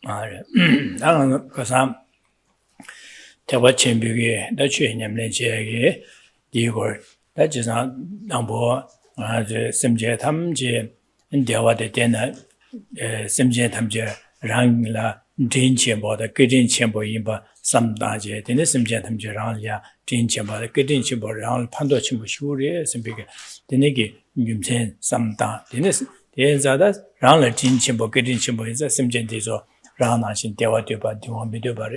Kasam Tawachimbugi, the Chinyamlenche, Digor, that is not Nambo, the Simje Tamje, and Dewa de Dena, Simje Tamje, Rangla, Jin Chimbo, the Gidin Chimbo Imba, some Daje, then the Simje Tamje Ranglia, Jin Chimbo, the Gidin Chimbo, Rang, Pando Chimbo Shuri, Simbiga, the Negi, Yumsen, some da, Dennis, the Zadas, Rangla, Jin Chimbo, Gidin Chimbo is a Simje Dizo. Ranashin Dewa Duba, Duan Biduba,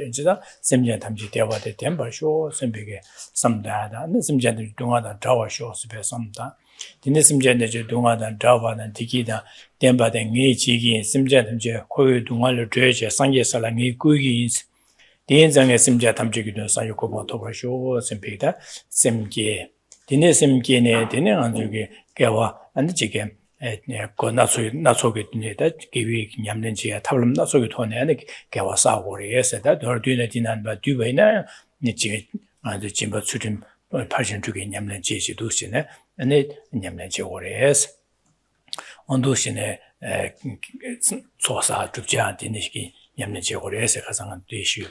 Simjan Tamji Dewa de Temper Show, Simpige, some data, and the Simjan Dunga Tower shows some time. The Simjan Dunga and Java and Tikida, Demba and Chigi, Simjan Koyu Dunga Dredge, Sanje Salangi Gugins, the Enzang Simja Tamjik, Sayuko Tower Show, Simpita, Simge, the Nesimgene, the Neanzugi, Gawa, and the chicken. Not so good that give Yamlenchi a tablet not so good on any Gawasa warriors that or do that in but do Vena, Nichi, and the Jimbo Sutim Persian to get Yamlenchi Dusine, and it Yamlenchi warriors. On Dusine, Sosa to Jan, Diniki, Yamlenchi warriors, Kazan issue.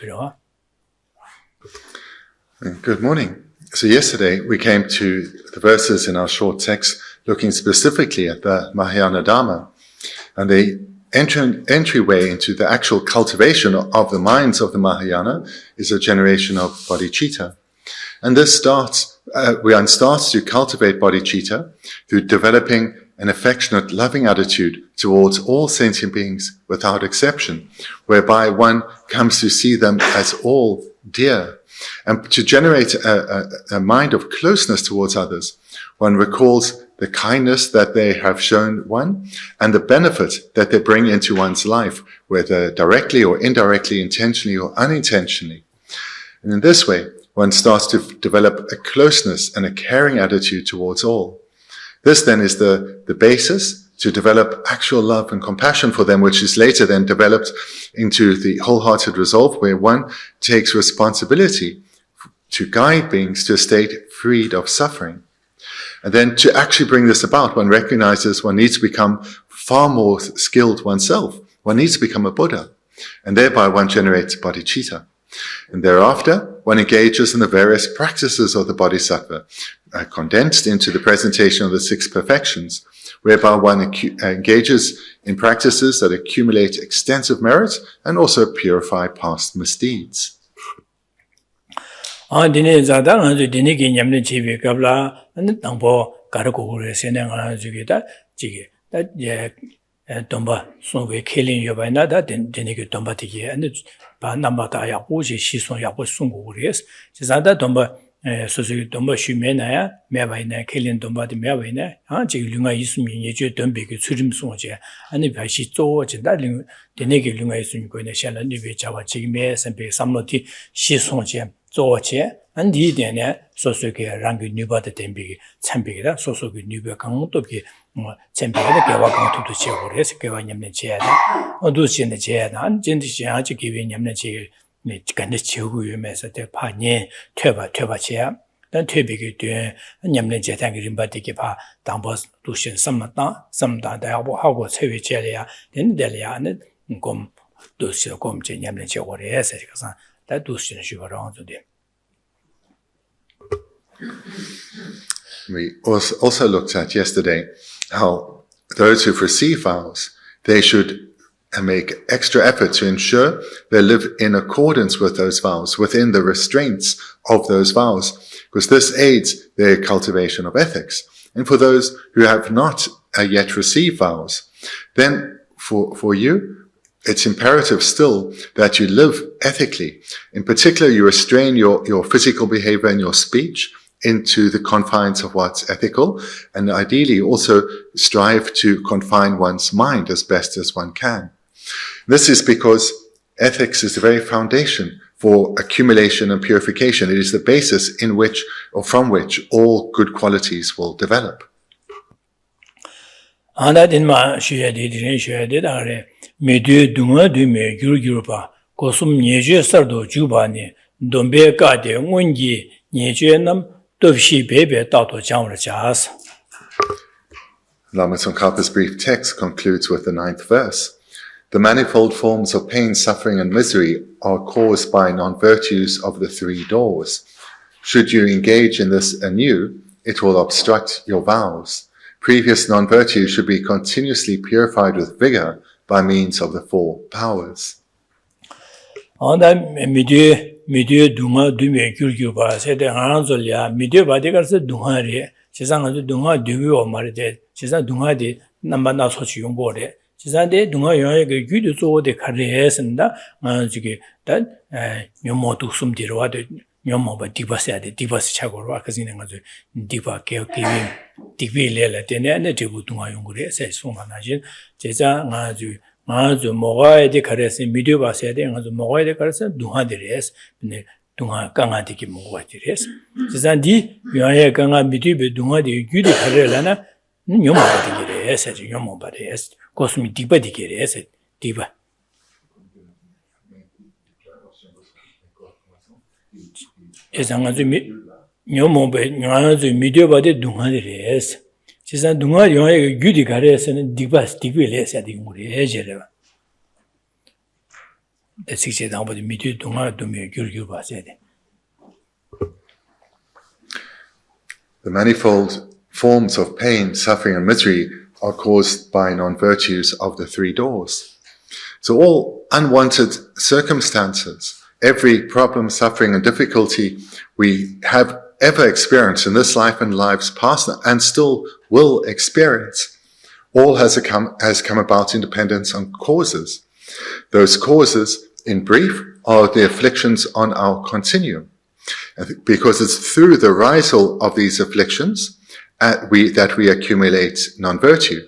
Good morning. So yesterday we came to the verses in our short text looking specifically at the Mahayana Dharma and the entryway into the actual cultivation of the minds of the Mahayana is a generation of bodhicitta. And this starts to cultivate bodhicitta through developing an affectionate, loving attitude towards all sentient beings without exception, whereby one comes to see them as all dear. And to generate a mind of closeness towards others, one recalls the kindness that they have shown one and the benefit that they bring into one's life, whether directly or indirectly, intentionally or unintentionally. And in this way, one starts to develop a closeness and a caring attitude towards all. This then is the basis to develop actual love and compassion for them, which is later then developed into the wholehearted resolve where one takes responsibility to guide beings to a state freed of suffering. And then to actually bring this about, one recognizes one needs to become far more skilled oneself. One needs to become a Buddha. And thereby one generates bodhicitta. And thereafter, one engages in the various practices of the bodhisattva, condensed into the presentation of the six perfections, whereby one engages in practices that accumulate extensive merit and also purify past misdeeds. Domba Songwe killing Yobana, that Denic Domba Tiki, and Nambata Yabuji, Shison Yabu Sunguris. Zada Domba, Susu Domba Shumena, Mavina, killing Domba de Mavina, Auntie Lunga Isumi, Dumbi, Surim Sonja, and if I see George, that Denic Lunga Isum going to shell and Nivichava Chigmes and be somebody Shison George. And the Dana, Sosuke, Rangi Nuba the Tembi, Tampira, Sosuke Nuba Kantoki, Tampira, Gavakan to Chevores, Gavaniam Cheda, or Ducin the Cheda, and Gentisha giving Yamnachi, Gandichu, Mesa de Panye, Teva Chair, then Tubiki, and Yamnachi Tangirim Batikipa, Dambos, Ducian, some how was heavy Chelia, then Delia, and Gom Ducia Gom Yamnachi or Essex, that Ducian she around to them. We also looked at yesterday how those who've received vows, they should make extra effort to ensure they live in accordance with those vows, within the restraints of those vows, because this aids their cultivation of ethics. And for those who have not yet received vows, then for you, it's imperative still that you live ethically. In particular, you restrain your physical behavior and your speech into the confines of what's ethical, and ideally also strive to confine one's mind as best as one can. This is because ethics is the very foundation for accumulation and purification. It is the basis in which or from which all good qualities will develop. Lama Tsongkhapa's brief text concludes with the 9th verse. The manifold forms of pain, suffering, and misery are caused by non-virtues of the three doors. Should you engage in this anew, it will obstruct your vows. Previous non-virtues should be continuously purified with vigor by means of the four powers. 미디어 동화 두메 규규바 세대 하나솔야 미디어 바디가서 동화리 지상아도 동화 두고 말이데 지상 동화디 남반나 소치 용보래 지상데 동화 영의 그 규도 소데 가르했습니다 저기 다 묘모도 숨디로와도 묘모바 디바스야데 디바스 차고로 아까지는 가서 디바 개혁기 디빌레라 되네 디부 동화 용고래 세송하나진 제자 아주 먹어야 돼 그래서 미디어 봤어야 돼 아주 먹어야 돼 그래서 동화들이스 근데 동화 강아되게 먹어야 돼스 지산디 요에 강아 미디어 동화디 규디 가려라나 뇽마디게 해서 뇽마바데스 코스미 디바디게 해서 디바 에상아주 뇽모베 뇽아주 미디어 바데 동화들이스 지산 동화 영의 규디 가려서는 디바스 디빌레스야 디무리 제레바 대식제 나버지 미디 동화 도미 규규 봐야 돼. The manifold forms of pain, suffering, and misery are caused by non-virtues of the three doors. So all unwanted circumstances, every problem, suffering, and difficulty we have ever experienced in this life and lives past and still will experience, all has come about in dependence on causes. Those causes, in brief, are the afflictions on our continuum. Because it's through the arisal of these afflictions that we accumulate non-virtue.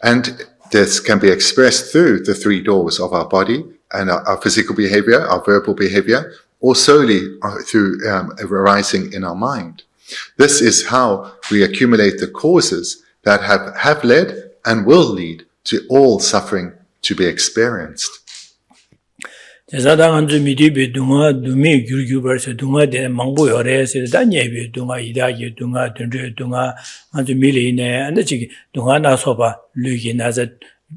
And this can be expressed through the three doors of our body and our physical behavior, our verbal behavior, or solely through arising in our mind. This is how we accumulate the causes that have led and will lead to all suffering to be experienced. 제사당한주 미디비 동화 두미 규규버서 동화데 망보여래서 단예비 동화 이다기 동화 던저 동화 아주 밀리네 안데 지기 동화 나서봐 류기 나자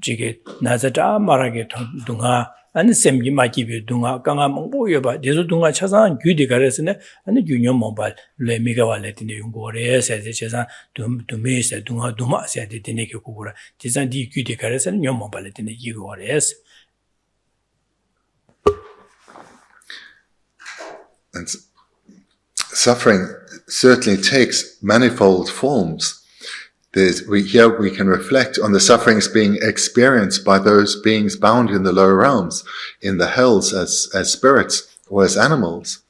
지기 나자다 말하게 동화 아니 셈기 마기비 동화 강아 망보여봐 제수 동화 차상 규디 가래서네 아니 균형 모발 레미가 발레티네 용고래서 제사 두미서 동화 두마서 되네 교고라 제사 디 규디 가래서는 용 모발레티네 이거래서 And suffering certainly takes manifold forms. Here we can reflect on the sufferings being experienced by those beings bound in the lower realms, in the hells as spirits or as animals,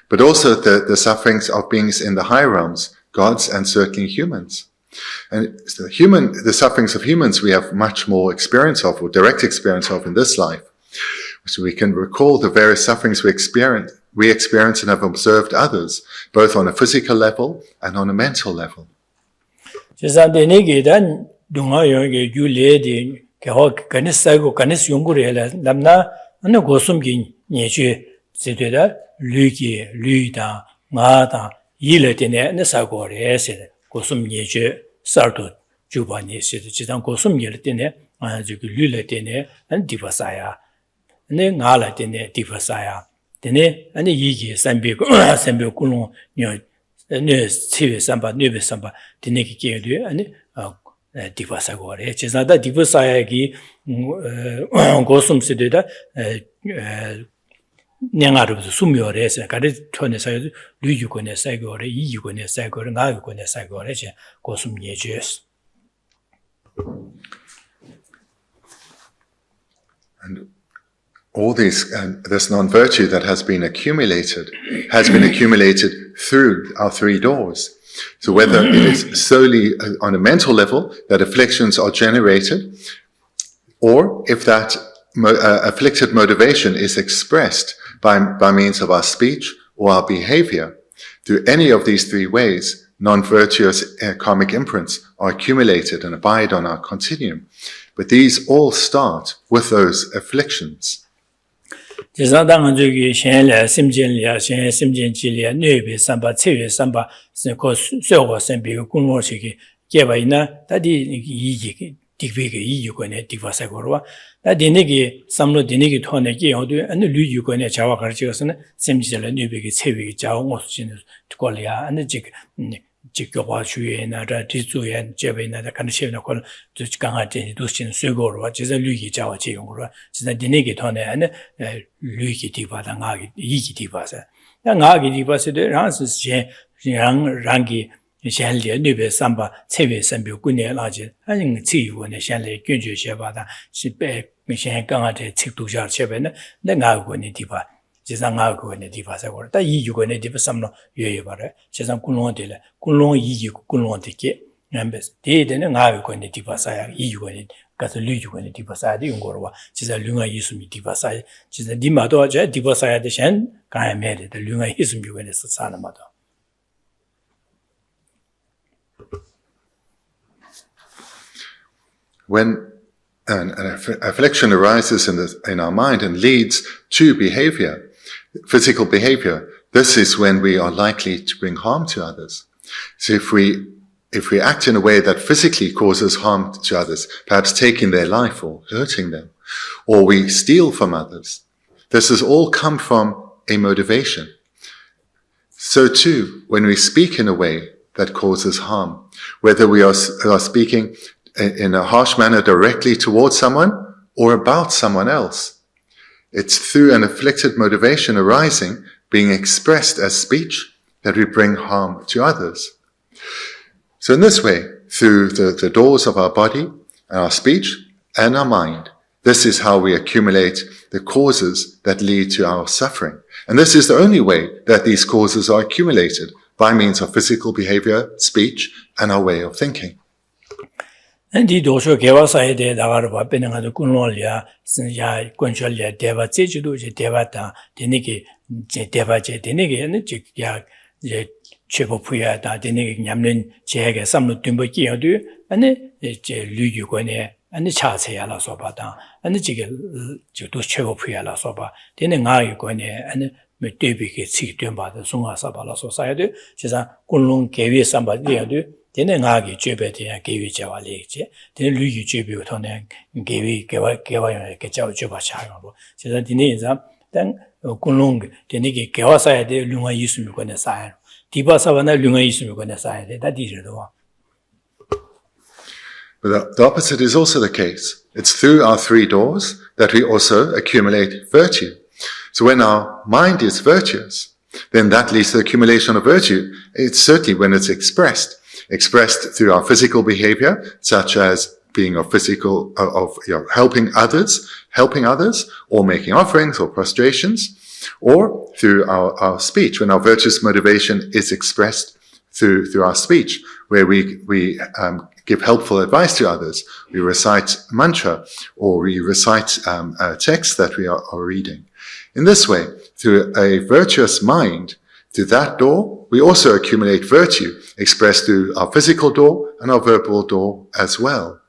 but also the sufferings of beings in the high realms, gods and certainly humans. And the sufferings of humans we have much more experience of, or direct experience of in this life. So we can recall the various sufferings we experience and have observed others, both on a physical level and on a mental level. 네 ngala tene divasaya tene ane yigi sambe kulong nyo ne chiwe samba nebe samba tene ki kyedu ane divasa gore chezada divasaya gi gosum sededa nyangaro sumyore se kare thone sa luyu ko ne sa gore yi ko ne sa gore nga ko ne sa gore che gosum nyejes. And all this non-virtue that has been accumulated through our three doors. So whether it is solely on a mental level that afflictions are generated, or if that afflicted motivation is expressed by means of our speech or our behavior, through any of these three ways, non-virtuous karmic imprints are accumulated and abide on our continuum. But these all start with those afflictions. 제사당은 저기 신뢰 심진리야 신 심진지리야 뇌비 삼바 체외 삼바 그 쇠고 선비 공로식이 개바이나 다디 이기 tigvi ge yi yugone tigva sa gorwa da denegi samlo denegi thone ge yodu an lu yugone jawa garchigasne semjela nubegi chewi jawa ngosjin tkolya an jikwa chuye na da tizuyen jebe na da kan shena kol jkanga de dushin suegorwa jiza lu yi jawa che yongorwa jiza denegi thone an lu yi tigva da nga yi tigva sa da nga gi tigva se de ran se rangi xianle nube samba cewe sambi gune laji an ci wu ne xianle gyunju xeba da si be xian gang de ci du xia xebe ne nga gu ne di ba ji sang nga gu ne di ba sa go da yi yu gu ne di ba samno yue ye ba re ji sang kunlong de le kunlong yi yi kunlong de ke nambe de de ne nga gu ne di ba sa ya yi yu gu ne ka sa lu yu gu ne di ba sa de yong go wa ji sa lu nga yi su mi di ba sa ji sa di ma do ja di ba sa ya de xian ga ya me de lu nga yi su mi gu ne sa sa na ma do. When an affliction arises in our mind and leads to behavior, physical behavior, this is when we are likely to bring harm to others. So if we act in a way that physically causes harm to others, perhaps taking their life or hurting them, or we steal from others, this has all come from a motivation. So too, when we speak in a way that causes harm, whether we are speaking in a harsh manner directly towards someone or about someone else, it's through an afflicted motivation arising, being expressed as speech, that we bring harm to others. So in this way, through the doors of our body, our speech, and our mind, this is how we accumulate the causes that lead to our suffering. And this is the only way that these causes are accumulated, by means of physical behavior, speech, and our way of thinking. Di dosho gewa saye de dagarwa benenga de kunlolya ya kuncholya deva jejudo je deva ta denegi je deva je denegi ne je ya je chebo puya da denegi nyamlen jege samlo dumbo kiyodu ane je luyu gone ane chache ya la soba da ane jige do chebo puya la soba dene nga yu gone ane me debi ke chi demba de sunga saba la so saye de jesa kunlong gewe samba de dene ngagi jebe de gewi jawa leje dene luyu jebe thone gewi gewa yo ke jaw jeba cha yo jesa dine za dan kunlong dene ge gewa sa de lunga yisu mi ko ne sa diba sa na lunga yisu mi ko ne sa de da di je do. But the opposite is also the case. It's through our three doors that we also accumulate virtue. So when our mind is virtuous, then that leads to the accumulation of virtue. It's certainly when it's expressed through our physical behavior, such as being helping others, or making offerings or prostrations, or through our speech, when our virtuous motivation is expressed through our speech, where we give helpful advice to others, we recite mantra, or we recite a text that we are reading. In this way, through a virtuous mind, through that door, we also accumulate virtue, expressed through our physical door and our verbal door as well.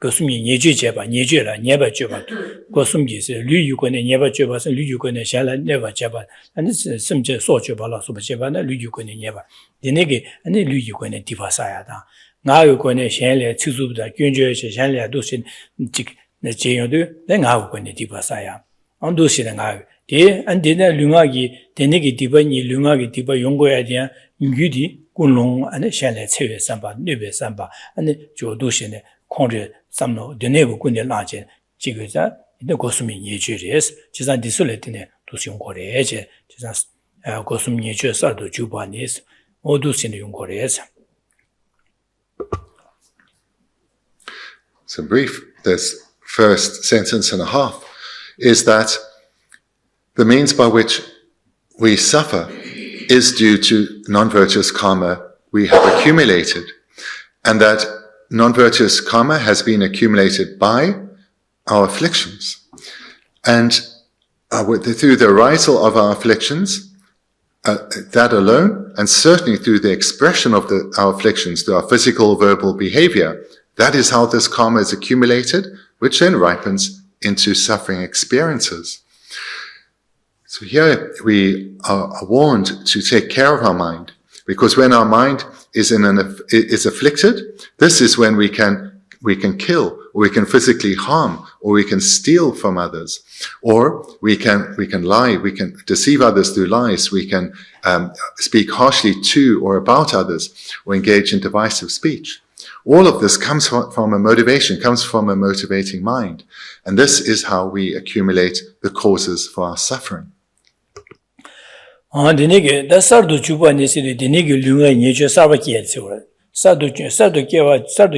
Gosumi nyeju jeba, nyeju la, nyeba jeba, gosumi se, lu yu kone nyeba jeba, lu yu kone shala neba jeba, ane simche so jeba la, soba jeba na lu yu kone nyeba. Denege, ane lu yu kone diva saya da. Nga yu kone shenle, tsuzubda, gyunjo ye shenle, dosin, jik, jeyon du, de nga yu kone diva saya. An dosi na nga yu. De, an dena lunga ki, denege diva ni lunga ki diva yongo ya diya, ngu di, kunlong, ane shenle, tsewe samba, nube samba, ane jo dosi ne, kongre samno denebu kunde laje jigoza ide gosumi nyeje res jisan disule tine dusi yongore je jisan gosumi nyeje sardo jubanis odu sin yongore. So brief, this first sentence and a half is that the means by which we suffer is due to non-virtuous karma we have accumulated, and that non-virtuous karma has been accumulated by our afflictions. And through the arisal of our afflictions, that alone, and certainly through the expression of our afflictions, through our physical, verbal behavior, that is how this karma is accumulated, which then ripens into suffering experiences. So here we are warned to take care of our mind, because when our mind is afflicted, this is when we can kill, or we can physically harm, or we can steal from others, or we can lie, we can deceive others through lies, we can speak harshly to or about others, or engage in divisive speech. All of this comes from a motivation, comes from a motivating mind. And this is how we accumulate the causes for our suffering. Denige, da sardu juba ni sidi denige lunga nyeje sarwa kiye tsura. Sardu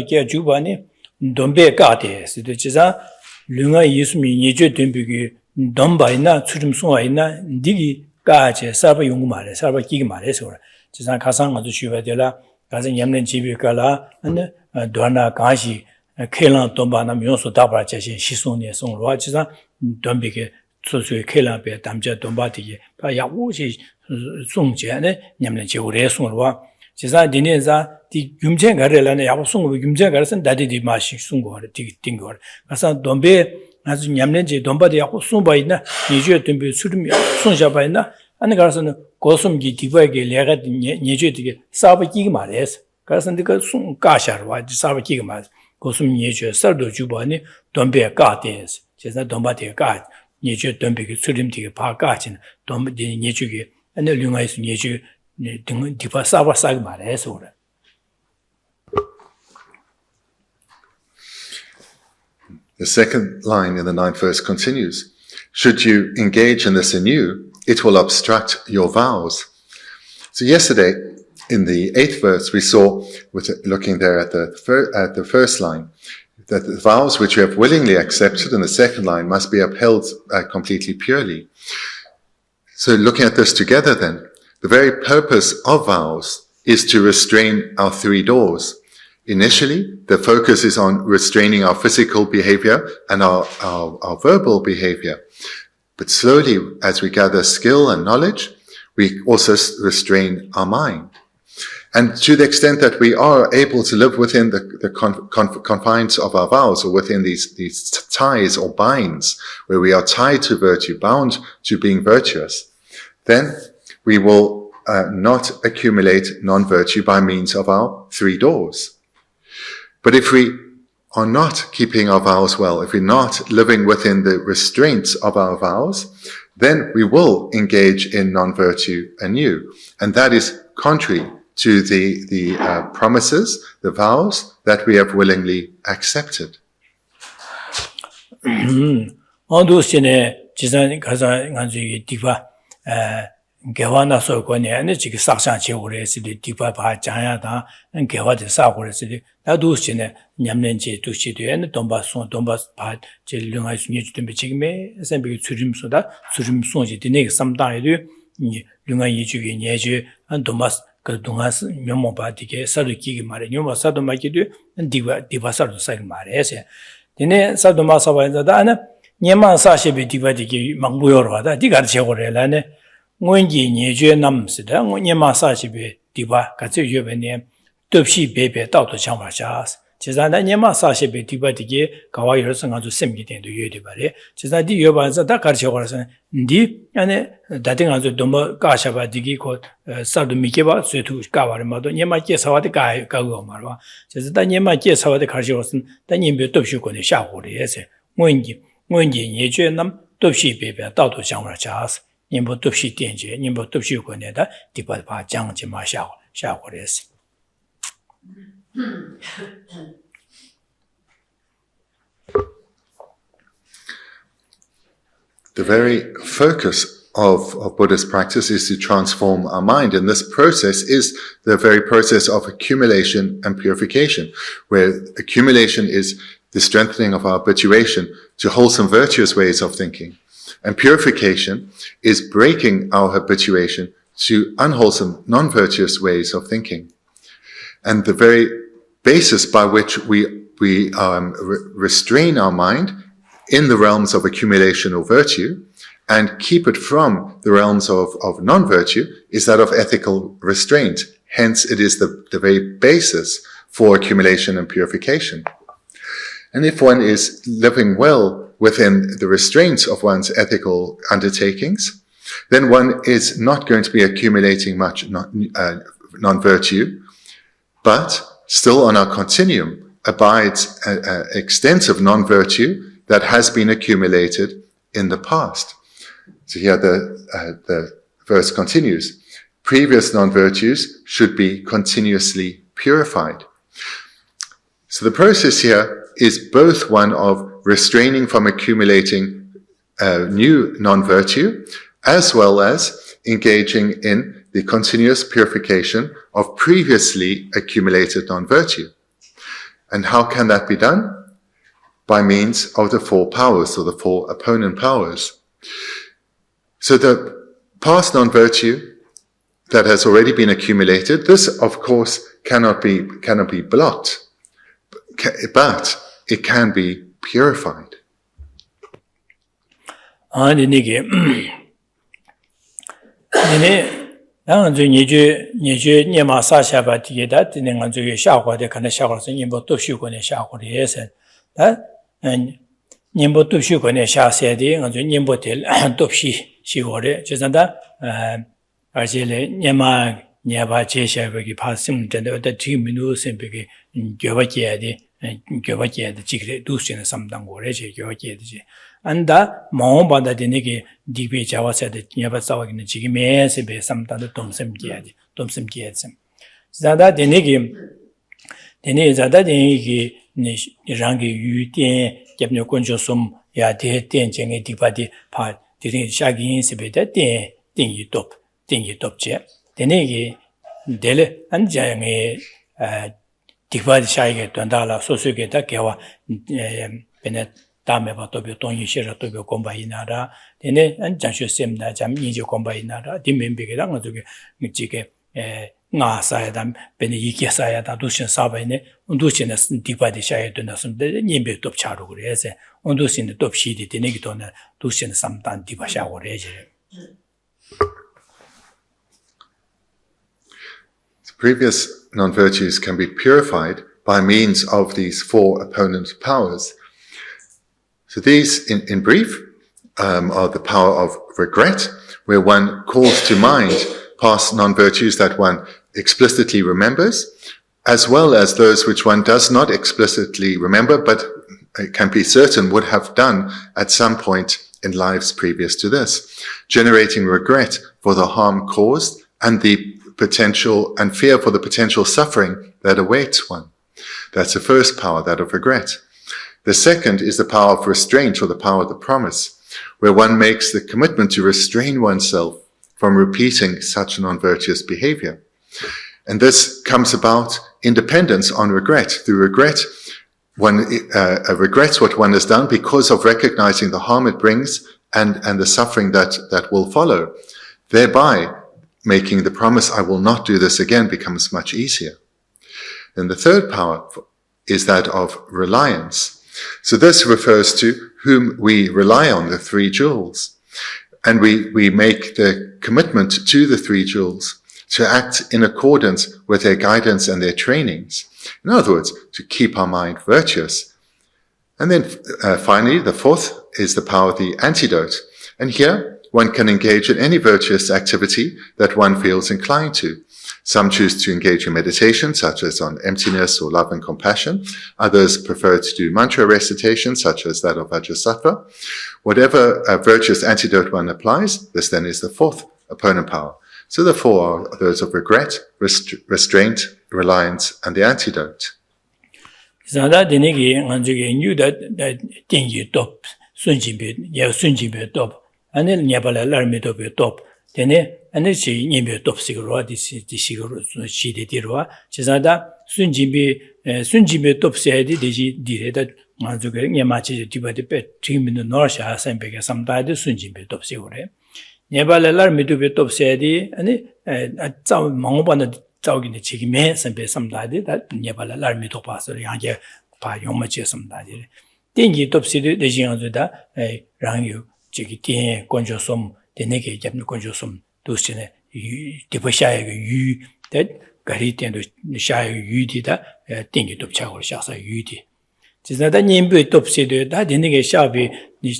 kiye juba ni dombe kaate sidi chiza lunga yisumi nyeje dembegi domba ina tsurim sunga ina digi kaache sarwa yungu mare, sarwa kigi mare sura. Chiza kasanga du juba de la 가서 냠는 집에 가라 근데 도나 가시 켈랑 돈바나 명소 답을 제시 시송에 송로 지사 돈비게 소소의 켈랑베 담자 돈바디게 야우시 송제네 냠는 지우레 송로 지사 디네자 디 균제 가래라네 야우 송고 균제 가래선 다디디 마시 송고 디 띵고 가서 돈베 아주 냠는 지 돈바디 야우 송바이나 니제 돈베 수름이 송샤바이나 아니 가서는 고숨기 디바게 레가 니제디게 사바기가 말해서 가서 네가 숨 가샤르와 사바기가 말 고숨 니제 설도 주바니 돈베 가데스 제가 돈바데 가 니제 돈베게 수림디게 바가진 돈베 니제게 아니 류가이스 니제 등 디바 사바사가 말해서 그래. The second line in the ninth verse continues. Should you engage in this anew, it will obstruct your vows. So yesterday, in the 8th verse, we saw, looking there at the first line, that the vows which you have willingly accepted in the second line must be upheld completely purely. So looking at this together then, the very purpose of vows is to restrain our three doors. Initially, the focus is on restraining our physical behavior and our verbal behavior. But slowly, as we gather skill and knowledge, we also restrain our mind. And to the extent that we are able to live within the confines of our vows, or within these ties or binds, where we are tied to virtue, bound to being virtuous, then we will not accumulate non-virtue by means of our three doors. But if we are not keeping our vows well, if we're not living within the restraints of our vows, then we will engage in non-virtue anew. And that is contrary to the promises, the vows that we have willingly accepted. 개화나 소권에 아니 지금 삭상 지고래스디 디바바 자야다 개화데 사고래스디 나도 신에 냠nen지 두시되는 돈바송 돈바스 바 제르응할 수 있는 좀 지금에 선비 수림소다 수림송지 되네 삼다에도 류가 이주기 예주 한 돈바스 그 동아스 명모바디게 사르기기 말에 뇨마 사도마기도 디바사도 사이 말에서 되네 사도마사바에다 아나 녀만 사시비 디바디기 망부여로다 디가 제고래라네 원기 니제 남스다 원니마 사시베 디바 같이 유베네 덥시 베베 다도 장마샤 제자나 니마 사시베 디바디게 가와이르서 가지고 셈기 된도 유에디바레 제자디 유바자 다 가르쳐거라서 니 안에 다딩 가지고 너무 가샤바디기 고 사도 미케바 쇠투 가와르마도 니마께 사와데 가고 말와 제자다 니마께 사와데 가르쳐거라서 다님베 덥시 고네 샤고레세 원기 니제 남 덥시 베베 다도 장마샤 nimbo tupshi tenje, nimbo tupshi kone da dipa pa jangji ma sha ko resi. The very focus of Buddhist practice is to transform our mind, and this process is the very process of accumulation and purification, where accumulation is the strengthening of our habituation to wholesome virtuous ways of thinking. And purification is breaking our habituation to unwholesome, non-virtuous ways of thinking. And the very basis by which we restrain our mind in the realms of accumulation or virtue, and keep it from the realms of non-virtue is that of ethical restraint. Hence, it is the very basis for accumulation and purification. And if one is living well within the restraints of one's ethical undertakings, then one is not going to be accumulating much non-virtue, but still on our continuum abides extensive non-virtue that has been accumulated in the past. So here the verse continues. Previous non-virtues should be continuously purified. So the process here is both one of restraining from accumulating new non-virtue, as well as engaging in the continuous purification of previously accumulated non-virtue. And how can that be done? By means of the four powers, or the four opponent powers. So the past non-virtue that has already been accumulated, this of course cannot be blocked, but it can be purified. Arjele nyama nyaba jesha bagi pasim tende da 2 minutes sempege gyobaje de chigre dusin samdang gore je gyobaje de anda maung banda de nege dibe jawasa de nyaba sawagine chigime sebe samdang domsem je zada de nege zada de nege ni rangi yu tian gyapne konjo sum ya de tian jenge dipadi pa de shagin sebe de tian yi top 띵이 돕지. 되네기 델 안장에 디바디 샤이게 된다라 소수게다 개와 베네 다음에 봐도 돈이 싫어도 공부이나라. 되네 안장쇼 셈나 잠 이제 공부이나라. 디멘비게랑 어떻게 미치게 나사야다 베네 이게사야다 도신 사바이네 운도신의 디바디 샤이게 된다선데 님베 돕차로 그래서 운도신의 돕시디 되네기 돈은 도신 삼단 디바샤고 그래지. Previous non-virtues can be purified by means of these four opponent powers. So these, in brief, are the power of regret, where one calls to mind past non-virtues that one explicitly remembers, as well as those which one does not explicitly remember, but can be certain would have done at some point in lives previous to this, generating regret for the harm caused and the potential and fear for the potential suffering that awaits one. That's the first power, that of regret. The second is the power of restraint, or the power of the promise, where one makes the commitment to restrain oneself from repeating such non-virtuous behavior. And this comes about in dependence on regret. Through regret, one regrets what one has done because of recognizing the harm it brings and the suffering that will follow. Thereby, making the promise, I will not do this again, becomes much easier. Then the third power is that of reliance. So this refers to whom we rely on, the three jewels. And we make the commitment to the three jewels to act in accordance with their guidance and their trainings. In other words, to keep our mind virtuous. And then finally, the fourth is the power of the antidote. And here, one can engage in any virtuous activity that one feels inclined to. Some choose to engage in meditation, such as on emptiness or love and compassion. Others prefer to do mantra recitation, such as that of Vajrasattva. Whatever virtuous antidote one applies, this then is the fourth opponent power. So the four are those of regret, restraint, reliance, and the antidote. Anel nyabala larmi dobe top tene ane chi nyembe top sigro di sigro chi de dirwa chizada sunjimbe top sedi deji direda manzuge nyamachi dibade pe timin no sha sambege samda de sunjimbe top sigore nyabala larmi dobe top sedi ane zao mongobana zaogine chigime sambe samda de da nyabala larmi top paso yangje pa yongma che samda de dengi top sedi deji anzuda rangyu 저기 뒤에 건조섬 되네게 잡는 건조섬 도시네 디버샤의 유 가리 때도 샤의 유디다 땡기 돕자고 샤서 유디 지나다 님부 돕시도 다 되네게 샤비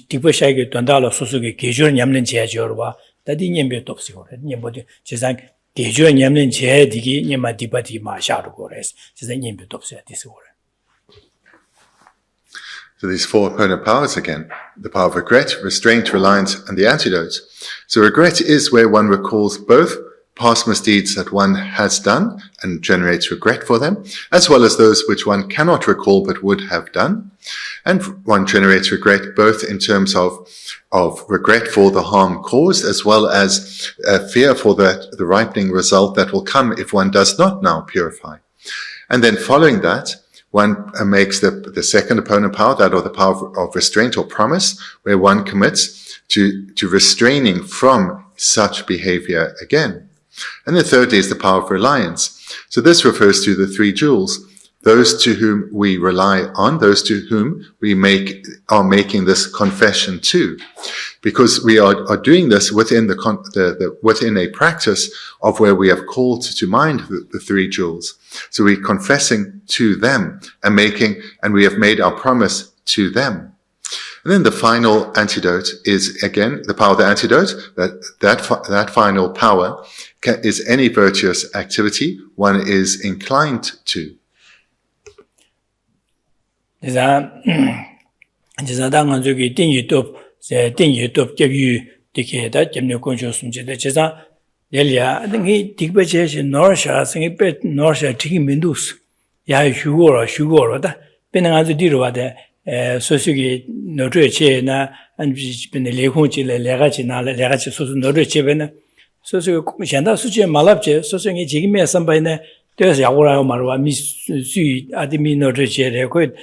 디버샤의 돈달로 소속의 계절 냠는 제저와 다디 님부 돕시고 님보디 지상 계절 냠는 제디기 님마 디바디 마샤로 거래서 지상 님부 돕셔야 되시고. So these four opponent powers again, the power of regret, restraint, reliance, and the antidote. So regret is where one recalls both past misdeeds that one has done and generates regret for them, as well as those which one cannot recall but would have done. And one generates regret both in terms of regret for the harm caused, as well as fear for the ripening result that will come if one does not now purify. And then following that, one makes the second opponent power, that or the power of restraint or promise, where one commits to restraining from such behavior again. And then thirdly is the power of reliance. So this refers to the three jewels, those to whom we rely on, those to whom we are making this confession to, because we are doing this within within a practice of where we have called to mind the three jewels. So we're confessing to them and we have made our promise to them. And then the final antidote is again the power of the antidote. That final power is any virtuous activity one is inclined to. 지자 당한 저기 띵유톱 띵유톱 접유 디케다 점료 건조 숨제다 지자 렐리아 등이 딕베제시 노르샤 생이 베 노르샤 티기 민두스 야 휴고로다 베는 아주 뒤로 와데 소식이 노르체나 안지 베네 레콩지레 레가치 소소 노르체베나 소식 현다 수제 말랍제 소식이 지금에 선바이네 되어서 야고라고 말와 미수 아디미 노르체레 그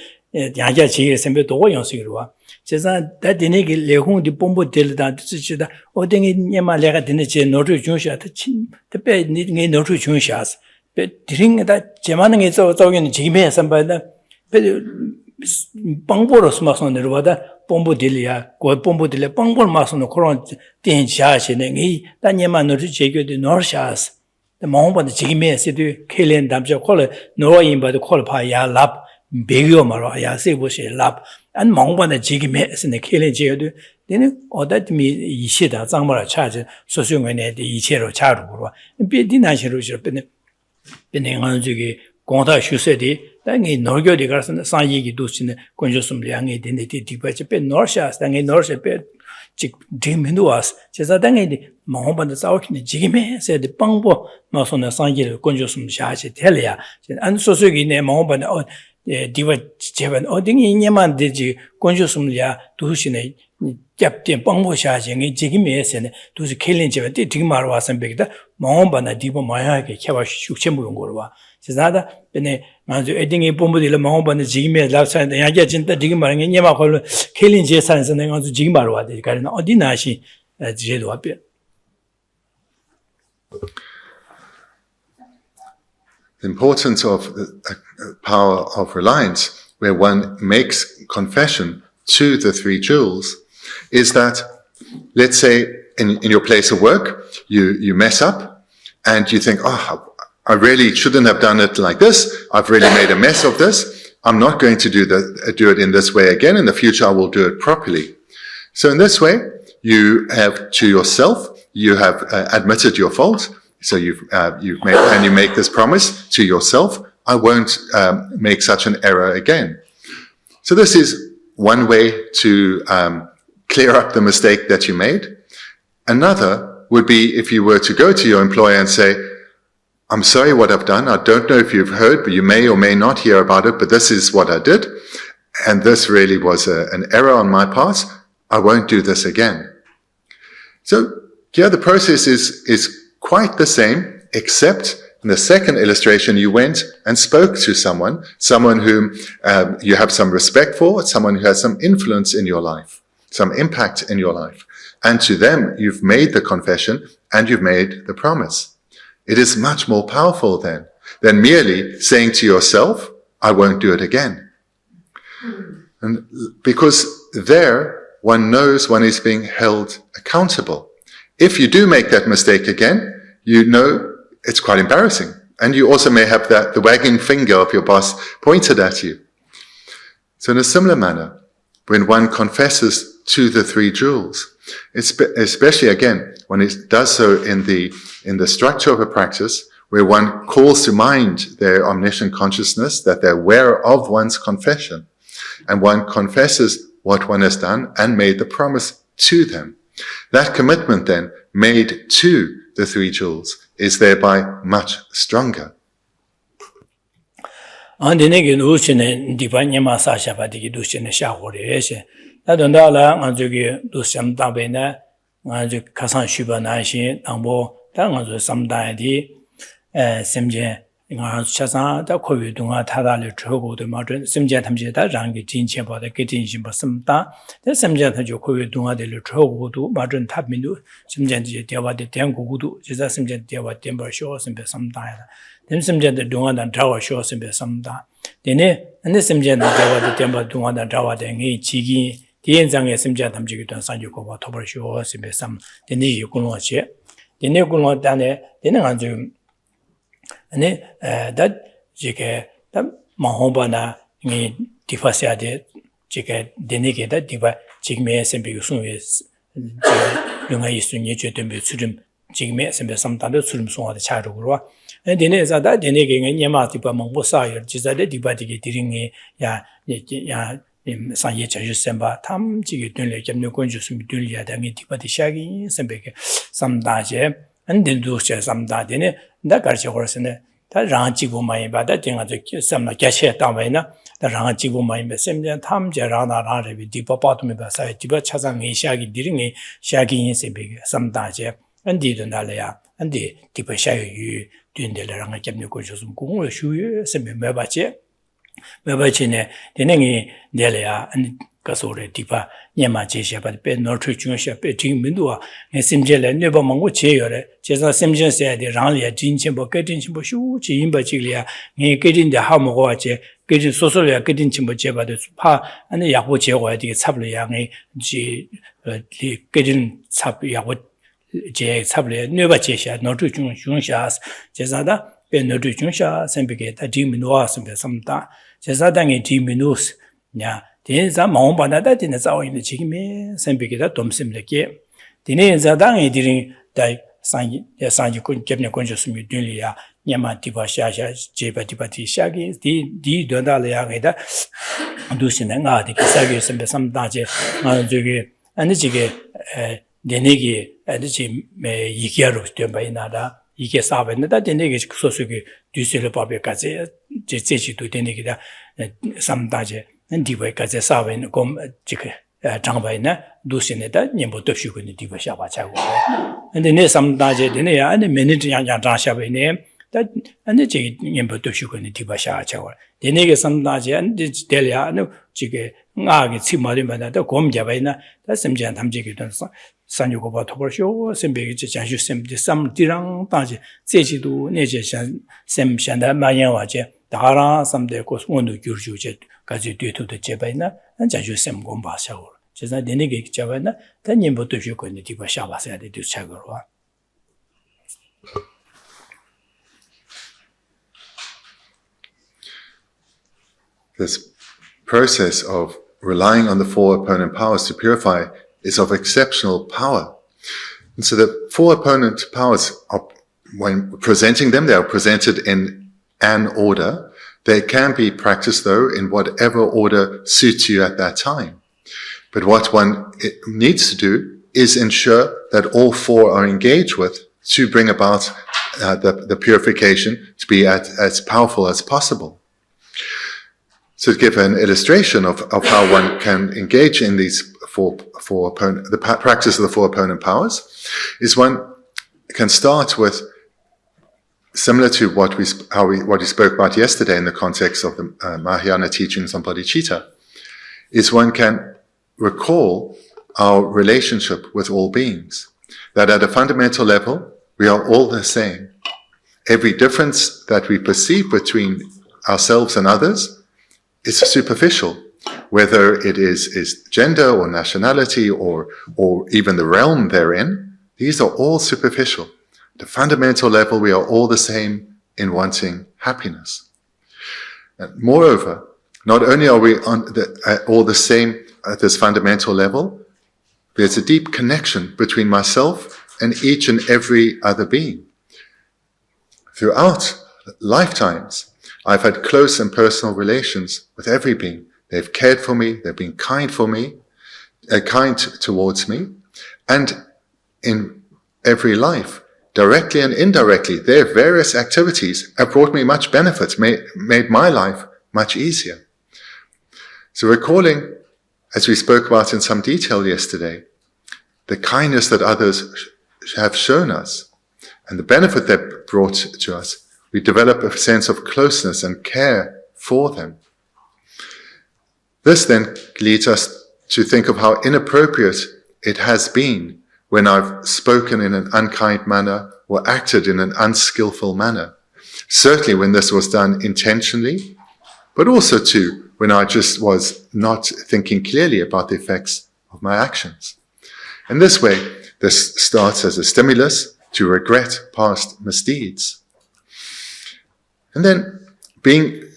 양자 지게 선배 도고 연습이로와 제가 다디네게 레홍디 bombo del다 지지다 어댕이 녀마 내가 되는 제 노르 중샤다 친 특별 네 노르 중샤스 베 드링다 제만능에 저기는 지금에 선바다 베 방보로 스마선 내려와다 bombo del이야 고 bombo del에 방보 마선은 그런 된샤시네 이 다녀마 노르 제교도 노르샤스 마음보다 지금에 세도 켈렌 담자 콜 노어인바도 콜 파야 랍 베기오 말아 야 세보시 랍 안 망반의 지금에 스네 켈렌제도 되는 어다미 이시다 장마라 차지 소수원에 이체로 차르고 비디나시로 저변에 변행하는 저기 공다 슈세디 당이 노교리 가서 상얘기 도시는 건조숨 량이 되는데 디바체 변 노르샤스 당이 노르샤 변 직 디민도 와서 제가 당이 망반의 싸우기는 지금에 세디 방보 마소나 상얘를 건조숨 샤시 텔이야 안 소수기 내 망반의 디바 제반 어딘이 냐만 되지 건조숨이야 도시네 잡된 방보샤징이 지금에서는 도시 켈린제가 되게 말아 왔선 백이다 마음바나 디바 마야게 캐와 숙체무용 거와 제가다 근데 맞아 에딩이 bombo들 마음바나 지금에 랍산 야게 진짜 되게 말은 냐마 걸로 켈린제 산에서 내가 지금 말아 와야 되니까 어디 나시 제도 앞에 The importance of the power of reliance, where one makes confession to the three jewels, is that, let's say, in your place of work, you mess up, and you think, oh, I really shouldn't have done it like this. I've really made a mess of this. I'm not going to do it in this way again. In the future, I will do it properly. So in this way, you have to yourself, you have admitted your fault. So you make this promise to yourself, I won't make such an error again. So this is one way to clear up the mistake that you made. Another would be if you were to go to your employer and say, I'm sorry what I've done. I don't know if you've heard, but you may or may not hear about it, but this is what I did. And this really was an error on my part. I won't do this again. So here the process is quite the same, except in the second illustration, you went and spoke to someone whom you have some respect for, someone who has some influence in your life, some impact in your life. And to them, you've made the confession and you've made the promise. It is much more powerful then than merely saying to yourself, I won't do it again. And because there, one knows one is being held accountable. If you do make that mistake again, you know it's quite embarrassing. And you also may have the wagging finger of your boss pointed at you. So in a similar manner, when one confesses to the three jewels, especially again, when it does so in the structure of a practice, where one calls to mind their omniscient consciousness, that they're aware of one's confession, and one confesses what one has done and made the promise to them. That commitment then, made to the three jewels, is thereby much stronger. nga chasa da khowi dunga thada le thogo de ma dren simje thamje da rang gi jin chen ba de ge jin shin ba samta de simje tha jo khowi dunga de le thogo du ma dren thap min du simje ji de wa de tian gu gu du ji za simje de wa tian ba sho sim be samta ya dem simje de dunga dan da wa sho sim be samta de ne ane simje de wa de tian ba dunga dan da wa de ngi chi gi de yin zang ye simje thamje gi dan san jo ko ba tho ba sho sim be sam de ne yi ku lo che de ne ku lo da ne de ne nga jo ane that jike ta mahomba na ngi tifasya de jike denige da diva jigme sembe yusunwe lunga yisu nye chötembe surim jigme sembe samtande surim sunga de charu gurwa dene za da denige ngi nyema tipa mangbo sa yer jiza de diva dige diringi ya sanye chaju semba tam jige dönle gemne konju sumi dönle ya da ngi tipa de shagi sembe ke samdaje ande du che samda dene da garche gorasene 다 랑지고 많이 받아 제가 저 삼나 개체 담에나 다 랑지고 많이 메시면 탐제라나라비 디바바도메 바사이 디바 차상이 시작이 디링이 시작이 인세베게 삼다제 안디도 날래야 안디 디바 샤유 뛴데라랑 잡는 거 좀 공을 쉬어 세메 매바체 매바체네 되능이 내려야 안 가서래 디바 녀마 제시바 베 노트 중요시 베 딩민도와 심제래 네버 망고 제여래 제사 심제세야 돼 랑리야 진친보 깨진친보 슈지 임바지리야 네 깨진데 하모고 제 깨진 소소리야 깨진친보 제바도 파 아니 약보 제고야 되게 찹려야 지 깨진 찹 약보 제 찹려 네버 제시야 노트 중요시야 제사다 베 노트 중요시야 셈비게 다 딩민도와 셈베 삼다 제사당의 딩민도스 냐 대자 마음바다다 되는 자원이 지금에 선비게다 dom심되게 되는 자당에 들인 다 상이 군ገብ네 군주스미 들리야 냐마 디바샤샤 제바디바디 샤기 디 돈달이야 게다 두시는 아디 기사게 선배 삼다제 저기 아니 지게 내내기 아니지 매 이기하러 되바이나다 이게 사베는다 되내기 소소게 뒤셀 법에까지 제제지도 되내기다 삼다제 디바이까지 사베는 곰 지게 장바이나 두시네다 님보 덮시고는 디바 샤바차고 근데 내 삼다제 되네야 아니 매니저 양양 장샤베네 다 안데 지 님보 덮시고는 디바 샤차고 되네게 삼다제 안데 델야 너 지게 나게 치마리마다 곰 잡아이나 다 심지한 담지게 된서 산유고바 토벌쇼 셈베기 장슈 셈디 삼디랑 다지 제지도 내제산 셈šan다 마야와제 다라 삼데고 원도 규르주제 가지 뒤토도 제바이나 장슈 셈 곰바샤고 제가 내내게 잡아나 단님부 도시고 있는 디바 샤바사야 돼 차거와 This process of relying on the four opponent powers to purify is of exceptional power. And so the four opponent powers, when presenting them, they are presented in an order. They can be practiced, though, in whatever order suits you at that time. But what one needs to do is ensure that all four are engaged with to bring about the purification to be as powerful as possible. So to give an illustration of how one can engage in these the practice of the four opponent powers, is one can start with, similar to what we spoke about yesterday in the context of the Mahayana teachings on bodhicitta, is one can recall our relationship with all beings. That at a fundamental level, we are all the same. Every difference that we perceive between ourselves and others is superficial. whether it is gender or nationality or even the realm they're in, these are all superficial. At the fundamental level, we are all the same in wanting happiness. And moreover, not only are we all the same at this fundamental level, there's a deep connection between myself and each and every other being. Throughout lifetimes, I've had close and personal relations with every being. They've cared for me, they've been kind towards me, and in every life, directly and indirectly, their various activities have brought me much benefit, made my life much easier. So recalling, as we spoke about in some detail yesterday, the kindness that others have shown us and the benefit they've brought to us, we develop a sense of closeness and care for them. This then leads us to think of how inappropriate it has been when I've spoken in an unkind manner or acted in an unskillful manner. Certainly when this was done intentionally, but also too when I just was not thinking clearly about the effects of my actions. In this way, this starts as a stimulus to regret past misdeeds. And then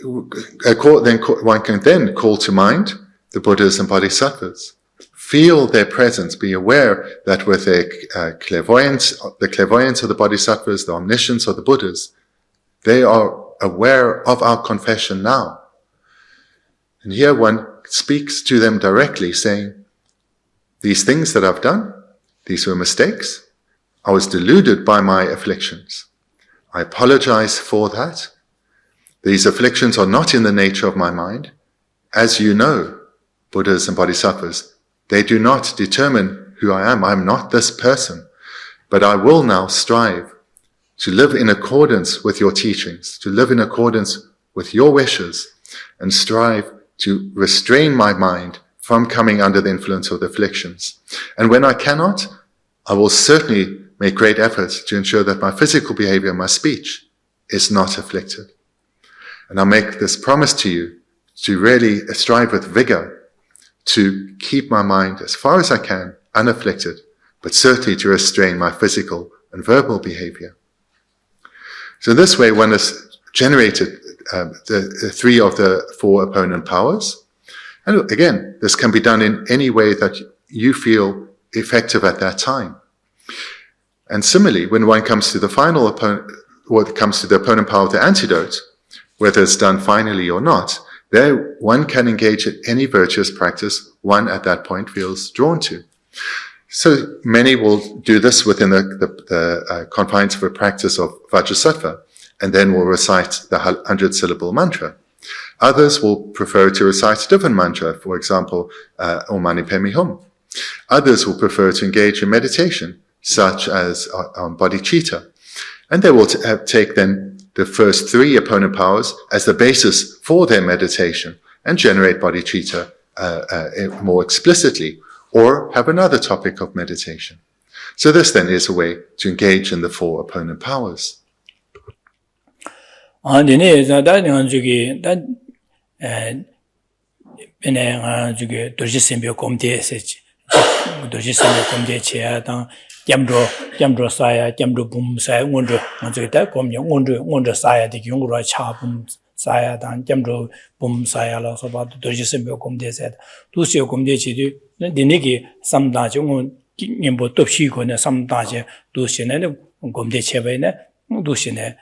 one can then call to mind the Buddhas and Bodhisattvas. Feel their presence, be aware that with their clairvoyance, the clairvoyance of the Bodhisattvas, the omniscience of the Buddhas, they are aware of our confession now. And here one speaks to them directly, saying, these things that I've done, these were mistakes. I was deluded by my afflictions. I apologize for that. These afflictions are not in the nature of my mind. As you know, Buddhas and Bodhisattvas, they do not determine who I am. I'm not this person. But I will now strive to live in accordance with your teachings, to live in accordance with your wishes, and strive to restrain my mind from coming under the influence of the afflictions. And when I cannot, I will certainly make great efforts to ensure that my physical behavior, my speech, is not afflicted. And I make this promise to you to really strive with vigor to keep my mind as far as I can unafflicted, but certainly to restrain my physical and verbal behavior. So this way one has generated the three of the four opponent powers. And again, this can be done in any way that you feel effective at that time. And similarly, when one comes to the final opponent, or it comes to the opponent power of the antidote, whether it's done finally or not, there one can engage in any virtuous practice one at that point feels drawn to. So many will do this within the confines of a practice of Vajrasattva, and then will recite the 100-syllable mantra. Others will prefer to recite a different mantra, for example, Om Mani Padme Hum. Others will prefer to engage in meditation, such as bodhicitta. And they will take then the first three opponent powers as the basis for their meditation and generate bodhicitta more explicitly, or have another topic of meditation. So this then is a way to engage in the four opponent powers. Jamdro saya, jamdro bum saya, ngondo ta komnya ngondo saya de yongro cha bum saya dan jamdro bum saya la so ba dorje sembe komde sa tu se komde chi de dinegi samda jong nimbo topshi ko ne samda je tu se ne komde chebe ne du se ne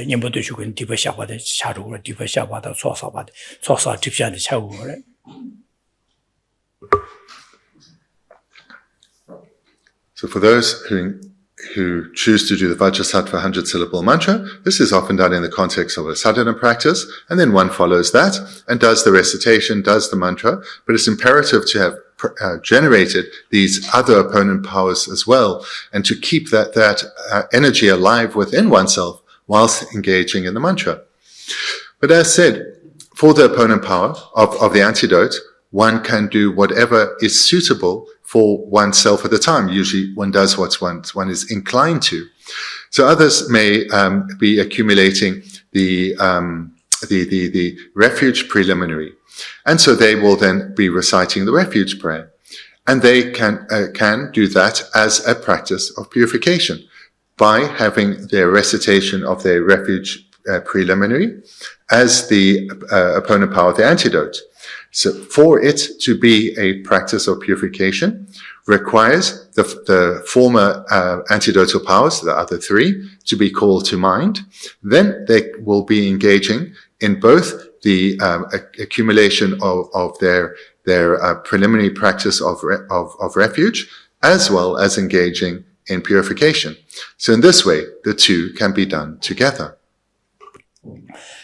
nimbo de shu ko diba sha ba de cha ru diba sha ba da so sa ba de so sa tipsha de cha wu le. So for those who choose to do the Vajrasattva 100-syllable mantra, this is often done in the context of a sadhana practice, and then one follows that and does the recitation, does the mantra, but it's imperative to have generated these other opponent powers as well, and to keep that energy alive within oneself whilst engaging in the mantra. But as said, for the opponent power of the antidote, one can do whatever is suitable for oneself at the time. Usually one does what one is inclined to. So others may be accumulating the the refuge preliminary. And so they will then be reciting the refuge prayer. And they can do that as a practice of purification by having their recitation of their refuge preliminary as the opponent power, the antidote. So for it to be a practice of purification requires the former antidotal powers, the other three, to be called to mind. Then they will be engaging in both the accumulation of their preliminary practice of refuge, as well as engaging in purification. So in this way, the two can be done together.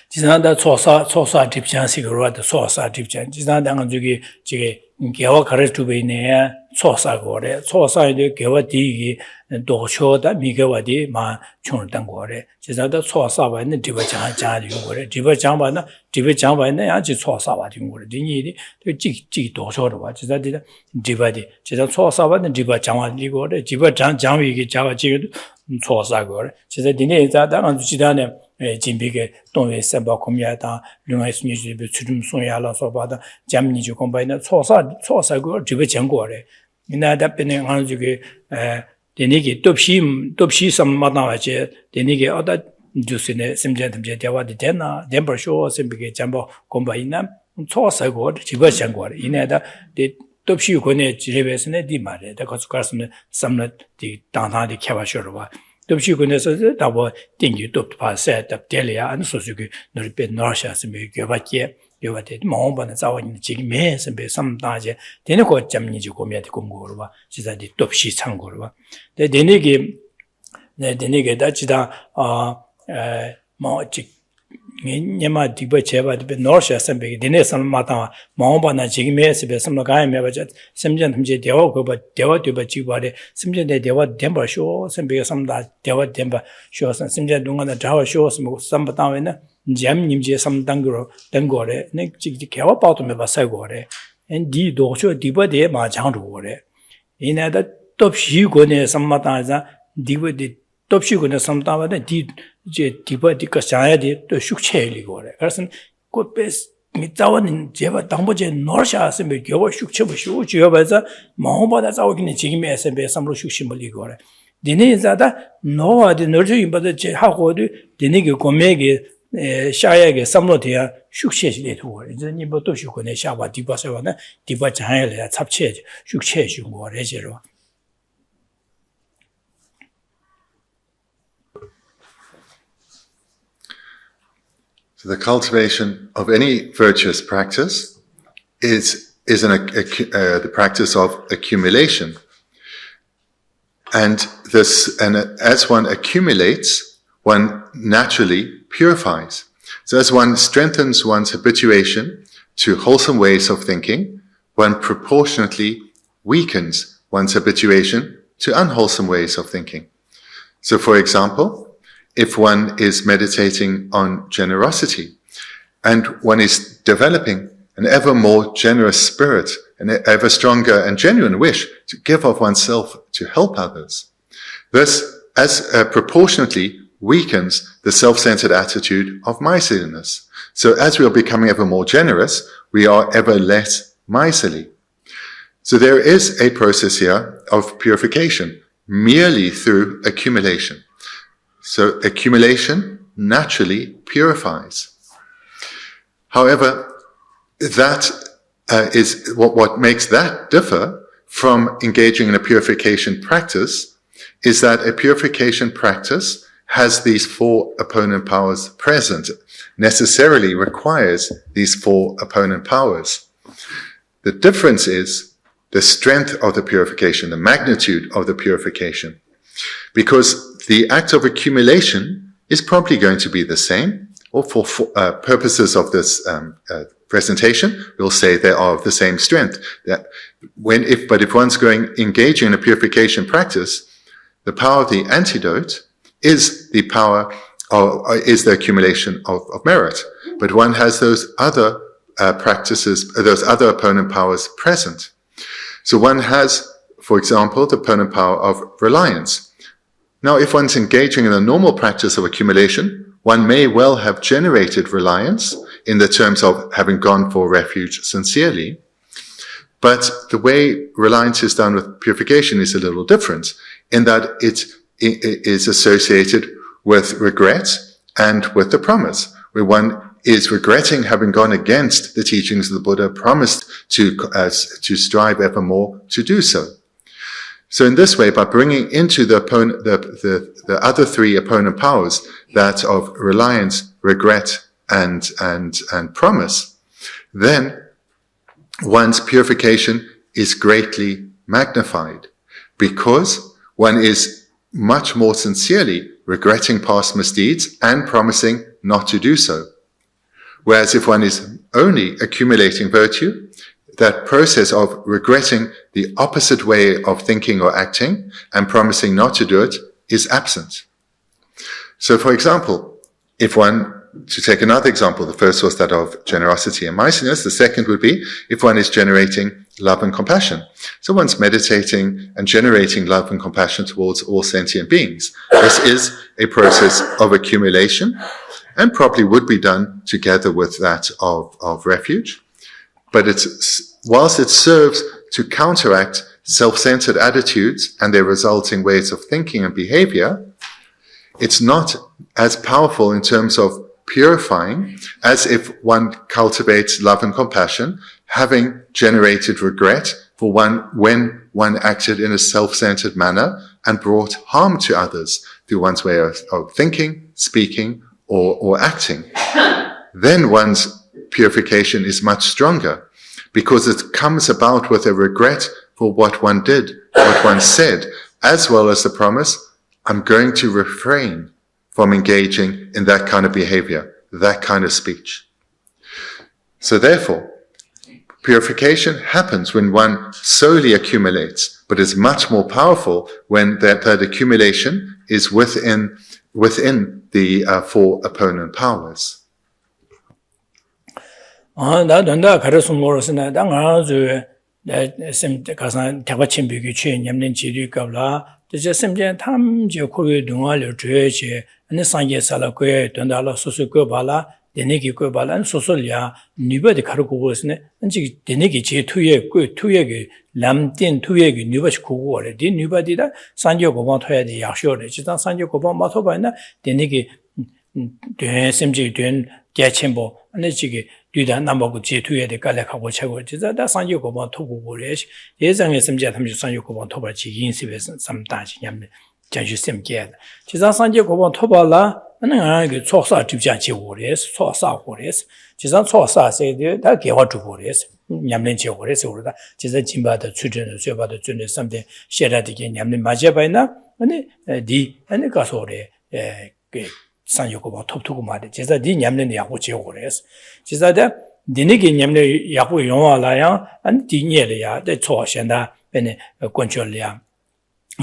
지난다 초사 딥찬식으로 초사 딥찬 지난당 저기 개와 가르투베네 초사고래 초사의 개와디 도쇼다 미개와디 마 총을단 거래 지난다 초사바는 디바장자리 거래 디바장바는 야지 초사바디 거래 니니 지 도쇼로 봐 지난디 디바디 지난 초사바는 디바장와디 거래 디바장장위기 자가 지금 초사고래 지난디네 자당 지단에 진비게 동의 선바 공야다 류의 순위집에 주름 송야라서 받아 잠니지 공부하는 초사고 집에 전거래 이나다 변행 하는 중에 되니게 돕시 삼마다와제 되니게 어다 주스네 심전담제 대화도 되나 덴버쇼 심비게 잠보 공부하는 초사고 집에 전거래 이나다 돕시 권에 집에서네 디마래 다 가서는 삼나디 당하디 캐바쇼로와 돕시군에서 다보 띵기 돕파세 답델이야 안 소수기 너르베 너샤스미 교바께 교바데 마음반에 자원이 지금 매선배 삼다제 되는거 점니지 고미한테 공고로 봐 지자디 돕시 참고로 봐 되네게 되네게 다지다 뭐지 녜마 디바 제바데 너샤스미 되네 삼마다 마음반에 지금 매선배 삼나가에 매바자 심전 탐제 대화 고바 대화 되바 지바데 심전에 대화 덴바쇼 선배 삼다 대화 덴바 쇼선 심전 동안에 자와 쇼스모 삼바다에는 잠님제 삼당으로 된거래 네 지기 개와 빠도면 봐서거래 엔디 도쇼 디바데 마장로래 이나다 톱시고네 삼마다자 디바데 톱시고네 삼다바데 디 이제 디바디가 자야디 또 숙체리고래 그래서 꽃베스 미자원은 제가 당보제 노르샤스메 교와 숙체부쇼 지어봐서 마음보다 자오기는 지금의 SMB 삼로 숙심을이고래 디네자다 노아디 너르주 임바데 제 하고도 디네게 고메게 샤야게 삼로디야 숙체시리 두고 이제 니부터 숙고네 샤바 디바서와나 디바 자야래 잡체 숙체 주고래 제로 So the cultivation of any virtuous practice is the practice of accumulation, and as one accumulates, one naturally purifies. So as one strengthens one's habituation to wholesome ways of thinking, one proportionately weakens one's habituation to unwholesome ways of thinking. So, for example, if one is meditating on generosity and one is developing an ever more generous spirit, an ever stronger and genuine wish to give of oneself to help others, this proportionately weakens the self-centered attitude of miserliness. So as we are becoming ever more generous, we are ever less miserly. So there is a process here of purification merely through accumulation. So accumulation naturally purifies. However, that is what makes that differ from engaging in a purification practice is that a purification practice has these four opponent powers present, necessarily requires these four opponent powers. The difference is the strength of the purification, the magnitude of the purification. Because the act of accumulation is probably going to be the same, or for purposes of this presentation, we'll say they are of the same strength. But if one's engaging in a purification practice, the power of the antidote is the power is the accumulation of merit. But one has those other practices, those other opponent powers present. So one has, for example, the opponent power of reliance. Now, if one's engaging in a normal practice of accumulation, one may well have generated reliance in the terms of having gone for refuge sincerely, but the way reliance is done with purification is a little different in that it is associated with regret and with the promise, where one is regretting having gone against the teachings of the Buddha, promised to strive evermore to do so. So in this way, by bringing into the other three opponent powers, that of reliance, regret, and promise, then one's purification is greatly magnified, because one is much more sincerely regretting past misdeeds and promising not to do so. Whereas if one is only accumulating virtue, that process of regretting the opposite way of thinking or acting and promising not to do it is absent. So for example, to take another example, the first was that of generosity and mindfulness. The second would be if one is generating love and compassion. So one's meditating and generating love and compassion towards all sentient beings. This is a process of accumulation and probably would be done together with that of refuge. But whilst it serves to counteract self-centered attitudes and their resulting ways of thinking and behavior, it's not as powerful in terms of purifying as if one cultivates love and compassion, having generated regret for when one acted in a self-centered manner and brought harm to others through one's way of thinking, speaking, or acting. Then one's purification is much stronger, because it comes about with a regret for what one did, what one said, as well as the promise, I'm going to refrain from engaging in that kind of behavior, that kind of speech. So therefore, purification happens when one solely accumulates, but is much more powerful when that accumulation is within the four opponent powers. 다 가르쳐 모르스나 당아주 가산 대바침 비기 취 냠는 지리갑라 이제 심전 탐지 고유 동화를 줘야지 아니 상계 살아고에 된다라 소소고 발라 데네기 고 발란 소소냐 니버디 가르고 보스네 안지 데네기 제 투에 고 투에기 람틴 투에기 니버시 고고래 디 니버디다 상계 고방 토야디 약쇼래 지단 상계 고방 마토바나 데네기 되 심지 된 개침보 아니 지기 뒤다 남하고 제투에데 깔래하고 차고 지자다 상주 고번 토고고래 예상에 심지 탐지 상주 고번 토바지 인습에서 삼다지 냠네 자주 심게 지자 상주 고번 토발라 나는 그 초사 집자지 오래서 초사 오래서 지자 초사세데 다 개화 주고래서 냠는 지고래서 그러다 지자 진바다 추전을 쇠바다 준의 삼대 셰라디게 냠는 맞아봐이나 아니 디 아니 가서래 그 상요고바 톱토고 말이 제가 네 냠는 약고 지고래서 제가다 니네게 냠는 약고 용화라야 안 디녀려야 대 초신다 베네 권절이야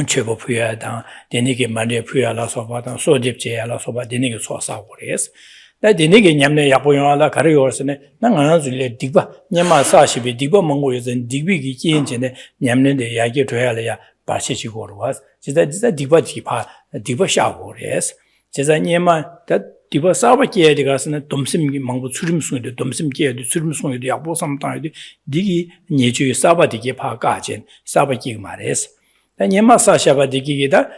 최고 부여다 니네게 말에 부여라서 받아 소집제야라서 받 니네게 소사고래서 나 니네게 냠는 약고 용화라 가려서네 나가 줄래 디바 냠마 사시비 디바 몽고에서 디비기 지인전에 냠는데 약이 줘야려야 바시지고로 와서 제가 디바 샤고래서 제가 니마 다 디바 사바케에 가서는 dom심기 망부 추림송에도 dom심기에도 추림송에도 약보 삼다에도 디기 니주 사바디게 파가진 사바기 말해서 다 니마 사샤바디기다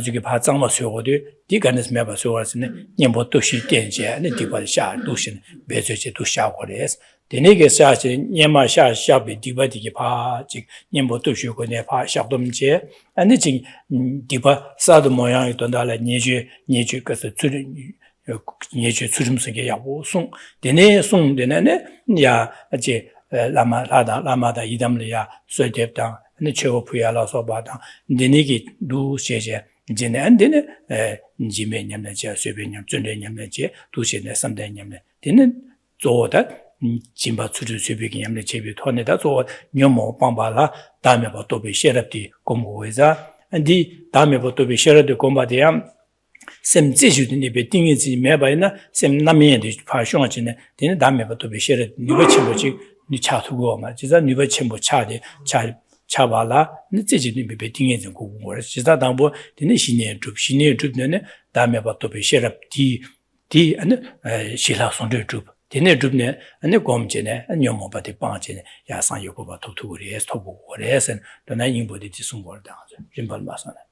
저기 파장마 소고도 디간스 메바 소와스네 니모 도시 된제 네 디바 샤 도신 베저제 도샤고레스 데네게 사시 니마 샤샤비 디바디게 파직 니모 도시고네 파 샤돔제 아니 지 디바 사도 모양이 돈달라 니주 그서 니주 추름성게 야고 송 데네 송 데네네 야 아제 라마다 이담리야 소데당 네 최고 부야라서 바당 데네기 두 세제 이제는 안 되네 지메냠네 제 쇠베냠 준레냠네 제 두시네 삼대냠네 데는 조다 진바 추주 쇠베냠네 제비 토네다 조 녀모 빵발라 다음에 보토비 셰랍디 공고회자 안디 다음에 보토비 셰랍디 공바디야 셈 제주드니 베팅이지 매바이나 셈 남이에디 파숑아지네 데는 다음에 보토비 셰랍 니버 침보지 니 차투고 마 지자 니버 침보 차데 차발라 니제지니 베팅이지 공고를 지자 당보 데는 신의 줍네 다음에 보토비 셰랍디 di shila sonde drup dine drupne ane gomjene nyomo bati panjene ya san yoko ba totu res tobu res and dona yingbo di sungor da rimbal masana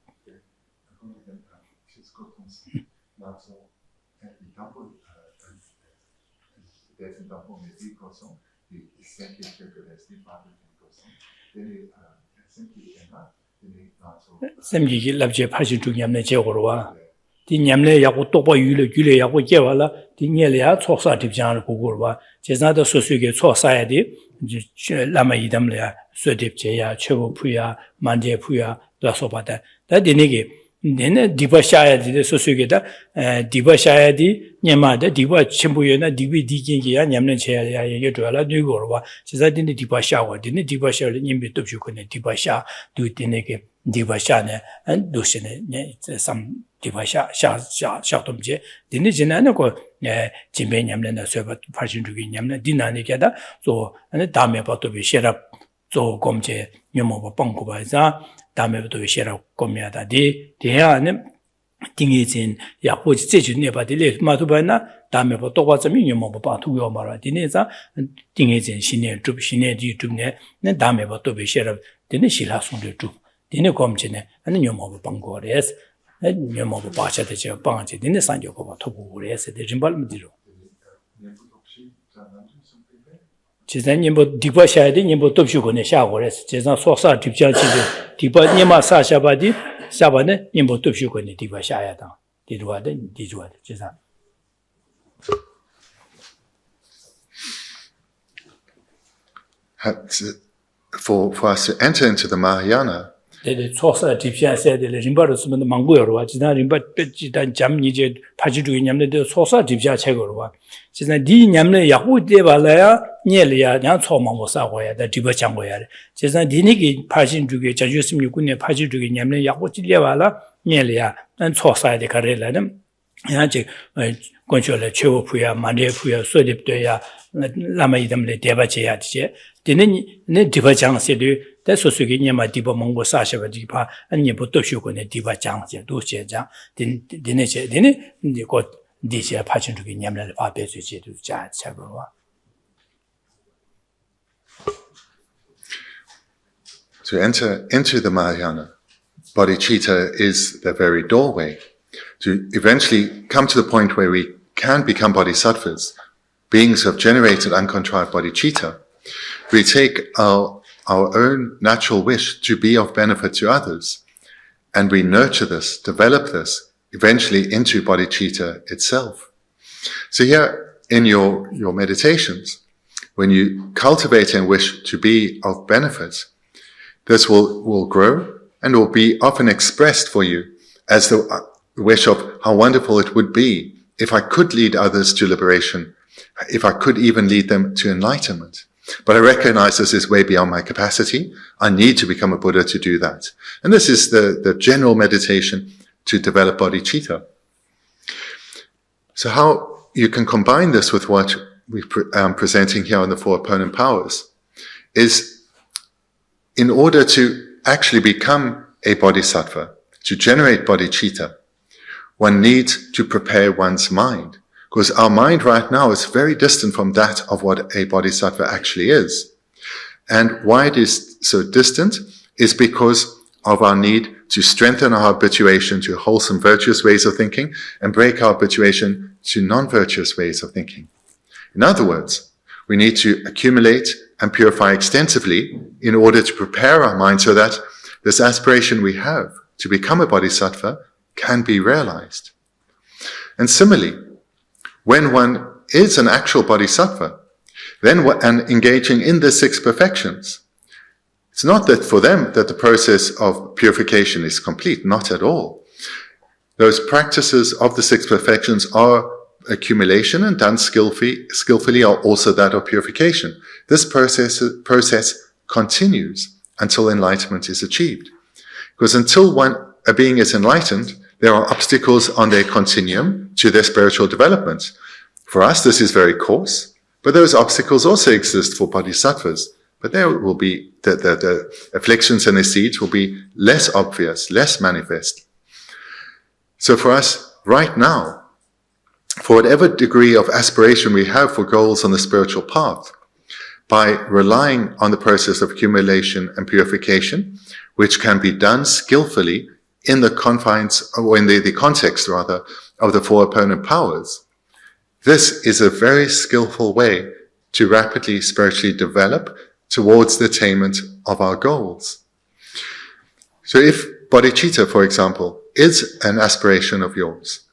semgi labje phashi tu nyamne je gorwa di nyamle yago toba yule yago jewala di nyele ya choksa dipjan ko gorwa jeza da sosuge choksa ya di lama idamle ya sodipje ya chebo puya manje puya la sobada da dinege nene diba shaya di sosuge da diba shaya di nyama da diba chimbuye na dibi dikingi ya nyamne che ya ye dola ni gorwa jeza dine diba shawa dine diba sha nyimbe topju ko ne diba sha du dinege diba sha ne an dosine ne sam diba sha domje dine jinane ko jimbe nyamne na soba parjin dugi nyamne dinane kada so ane dame ba to be shera so komje nyomo ba pangko ba za dame ba to be shera komya da de ya ne tingejin ya ho jeju ne ba de le ma to ba na dame ba to ba zami nyomo ba tu yo ma ra dine za tingejin shine drup shine di drup ne dame ba to be shera dine shila sung de drup dine komje ne ane nyomo ba pangko res nyomo ba cha de je pangje dine san yo ko ba to bu res de jimbal mi diro 지난 님보 디바 샤야디 님보 돕슈고네 샤고레스 제상 소사 딥장 치데 디바 님마 사샤바디 샤바네 님보 돕슈고네 디바 샤야다 디루와데 디주와데 제상 For us to enter into the Mahayana, 데데 소사 딥장 세데레 림바르스면 망고여와 지난 림바 지단 잠 이제 파지두기 냠네데 소사 딥장 책으로와 지난 디 냠네 야후데 발라야 녀리야 냥 초망고 사고야 다 디바 장고야 지난 디니기 파신두기 자주스미군네 파지두기 냠네 야후지려 발라 녀리야 난 초사데 가레라는 야지 권초레 최고부야 만례부야 소립도야 라마 이담레 대바제야 지제 디는 네 디바 장세도 대소수기 녀마 디바 몽고 사셔바 디바 아니 보도 쇼고네 디바 장제 도제장 디네제 디네 곧 디제 파친주기 냠레 바베주제도 자 차고와 To enter into the Mahayana, bodhicitta is the very doorway to eventually come to the point where we can become bodhisattvas, beings who have generated uncontrived bodhicitta. We take our own natural wish to be of benefit to others, and we nurture this, develop this, eventually into bodhicitta itself. So here in your meditations, when you cultivate and wish to be of benefit, this will grow and will be often expressed for you as the wish of how wonderful it would be if I could lead others to liberation, if I could even lead them to enlightenment. But I recognize this is way beyond my capacity. I need to become a Buddha to do that. And this is the general meditation to develop bodhicitta. So how you can combine this with what we're presenting here on the Four Opponent Powers is in order to actually become a bodhisattva, to generate bodhicitta, one needs to prepare one's mind. Because our mind right now is very distant from that of what a bodhisattva actually is. And why it is so distant is because of our need to strengthen our habituation to wholesome, virtuous ways of thinking and break our habituation to non-virtuous ways of thinking. In other words, we need to accumulate and purify extensively in order to prepare our mind so that this aspiration we have to become a bodhisattva can be realized. And similarly, when one is an actual bodhisattva, then and engaging in the six perfections, it's not that for them that the process of purification is complete, not at all. Those practices of the six perfections are accumulation, and done skillfully are also that of purification. This process continues until enlightenment is achieved. Because until a being is enlightened, there are obstacles on their continuum to their spiritual development. For us, this is very coarse, but those obstacles also exist for bodhisattvas. But there will be, the afflictions and the seeds will be less obvious, less manifest. So for us, right now, for whatever degree of aspiration we have for goals on the spiritual path, by relying on the process of accumulation and purification, which can be done skillfully in the confines, or in the context rather, of the four opponent powers. This is a very skillful way to rapidly spiritually develop towards the attainment of our goals. So if bodhicitta, for example, is an aspiration of yours,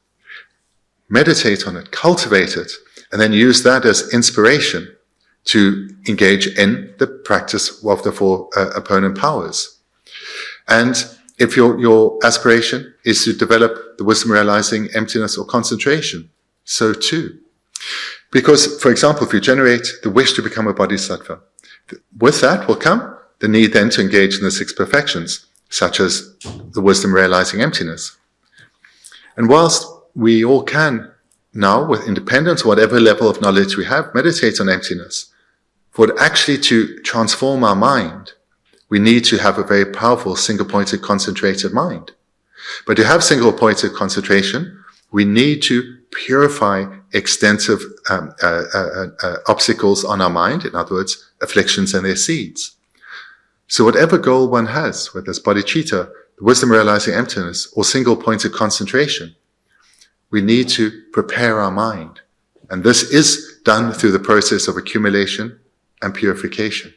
meditate on it, cultivate it, and then use that as inspiration to engage in the practice of the four opponent powers. And if your aspiration is to develop the wisdom realizing emptiness or concentration, so too. Because, for example, if you generate the wish to become a bodhisattva, with that will come the need then to engage in the six perfections, such as the wisdom realizing emptiness. And whilst we all can now, with independence, whatever level of knowledge we have, meditate on emptiness, for it actually to transform our mind, we need to have a very powerful single-pointed concentrated mind. But to have single-pointed concentration, we need to purify extensive obstacles on our mind, in other words, afflictions and their seeds. So whatever goal one has, whether it's bodhicitta, the wisdom realizing emptiness, or single-pointed concentration, we need to prepare our mind. And this is done through the process of accumulation and purification.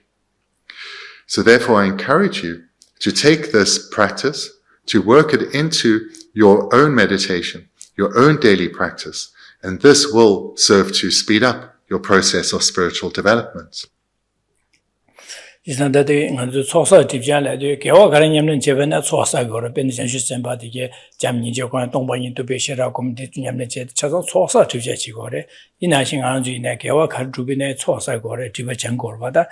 So therefore I encourage you to take this practice, to work it into your own meditation, your own daily practice, and this will serve to speed up your process of spiritual development. Isn't that the Tsongkhapa Tibetan Gewa Garanyam Jevena Tsongkhapa or Bendigo Sembadi Jamni Jokan Tongbayin to be Shera Community Yamnet Chazon Tsongkhapa Tibetan in Ashing Anji in a Gewa Karjubine Tsongkhapa or Tibetan Gorvada.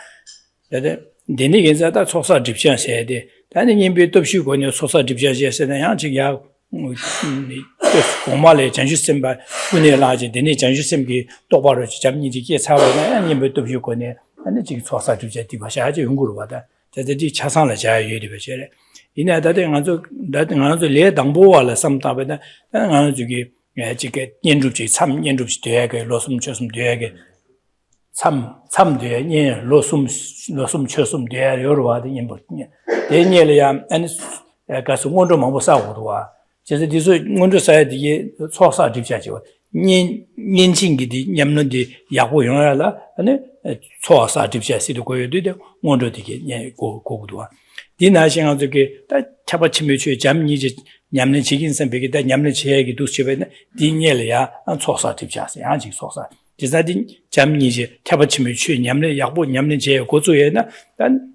Deni is that Tsongkhapa Tibetan said, then in Bitopshu when you Tsongkhapa Tibetan said, Yanji Omale Janjusemba, Punelaji, Deni Janjusemki, Tobaro Jamni gets how and in Bitopshu. And the Tsongkhapa Tibetan Bashaji Ungurvada, that the Chasana Jaya University. In a that another lay Damboa, some Tabada, and to give Yenduchi, some Yenduch Diag, Losum Chosum Diag, some Diag, Losum Chosum Diag, Yorwa, the Imbotia. Daniel and Casumundo Mabosawua. Just this one side the Tsongkhapa Tibetan. Ninchingi Yamno Yahu Yonala, and Tsongkhapa Tibetan to go to the Mondo to get Gogua. Dinashing out the gate that Tabachimichu, Jamni, Yamni chickens and big that Yamni Cheg to Shivan, Dinelia, and Tsongkhapa Tibetan, Anji Sosa. Is that in Jamni, Tabachimichu, Yamni, Yahu, Yamni Che, Gozuena, then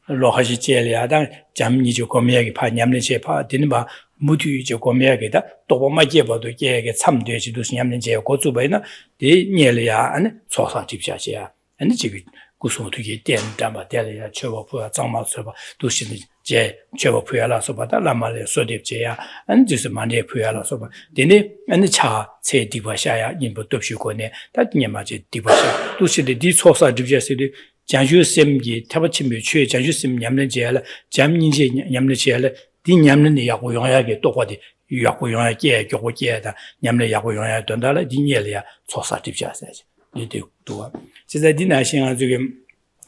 Lohaji Chelia, Jamni Comia, Yamni Chepa, Dinba. Mutu Jocomegata, Topoma Jeba to get some days to Yamne Gozubena, de Nielia and Tsongkhapa Tibetan, and the Jiggy Gusu to get 10 Dama Delia, Chevapua, Zama Soba, Dushin J, Chevapuela Soba, Lama Sodip Jaya, and just Mane Puela Soba, Dene and the Cha, say Dibashaya, in Botopshukone, that Yamaji Dibasha, Dushi the Tsongkhapa Tibetan, Janju Semgi, Tabachimi, Janju Sim Yamne Jela, Jamni Yamne Jela. Dinyamne Yakuya get Topadi, Yakuya, Yokoya, Yamle Yakuya, Dondala, Dinelia, Tsongkhapa Tibetan. You do. Says I didn't ask him.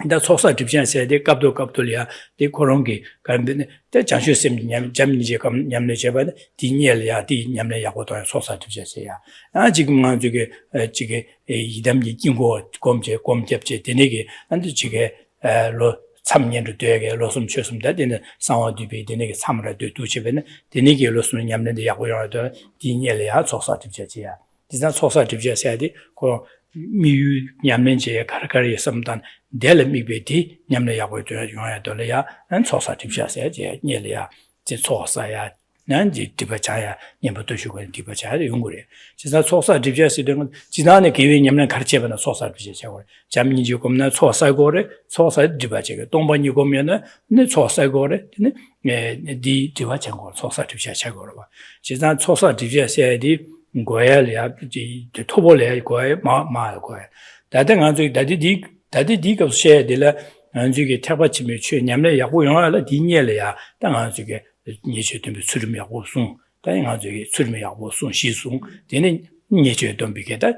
That Tsongkhapa Tibetan said, the Capto Captolia, the Korongi, the Janju Sim Jamni Yamne Jabad, Dinelia, Yamle Yakoto, Tsongkhapa Tibetan. And Jigman Jige, Idamji Kingo, Comjepche, Denegi, and the Jige, some yen to dig a lossum chosum that in some to be the nigger summer to Chiven, the nigger lossum yamne the Yakuya, Dinelia, Tsongkhapa Tibetan. This is not Tsongkhapa Tibetan said, call me Yamne, Karakari, sometime, Delemibeti, Yamne Yakuya, Dolea, and Tsongkhapa Tibetan said, Nelia, the Tsongkhapa. Nanji Tibachaya, Yamatosu and Tibachaya, Yunguri. She's not Tsongkhapa Tibetan, she's not giving Yamna Karchev and a Tsongkhapa Tibetan. Jamni Jukomna, Tsongkhapa Gore, Tsongkhapa Tibetan, Tomban Yugomena, Tsongkhapa Gore, the Tibachan, Tsongkhapa Tibetan. She's not Tsongkhapa Tibetan said, Goelia, the Tobole, Goe, Ma Goe. That did dig of share de la, and you get Tabachimichu, Yamle Yahuya, Dinelia, Danzuke. Niche to be Surmia Wusung, nga zogi tsulme yakbo sung shi sung, dine nye chwe donbike da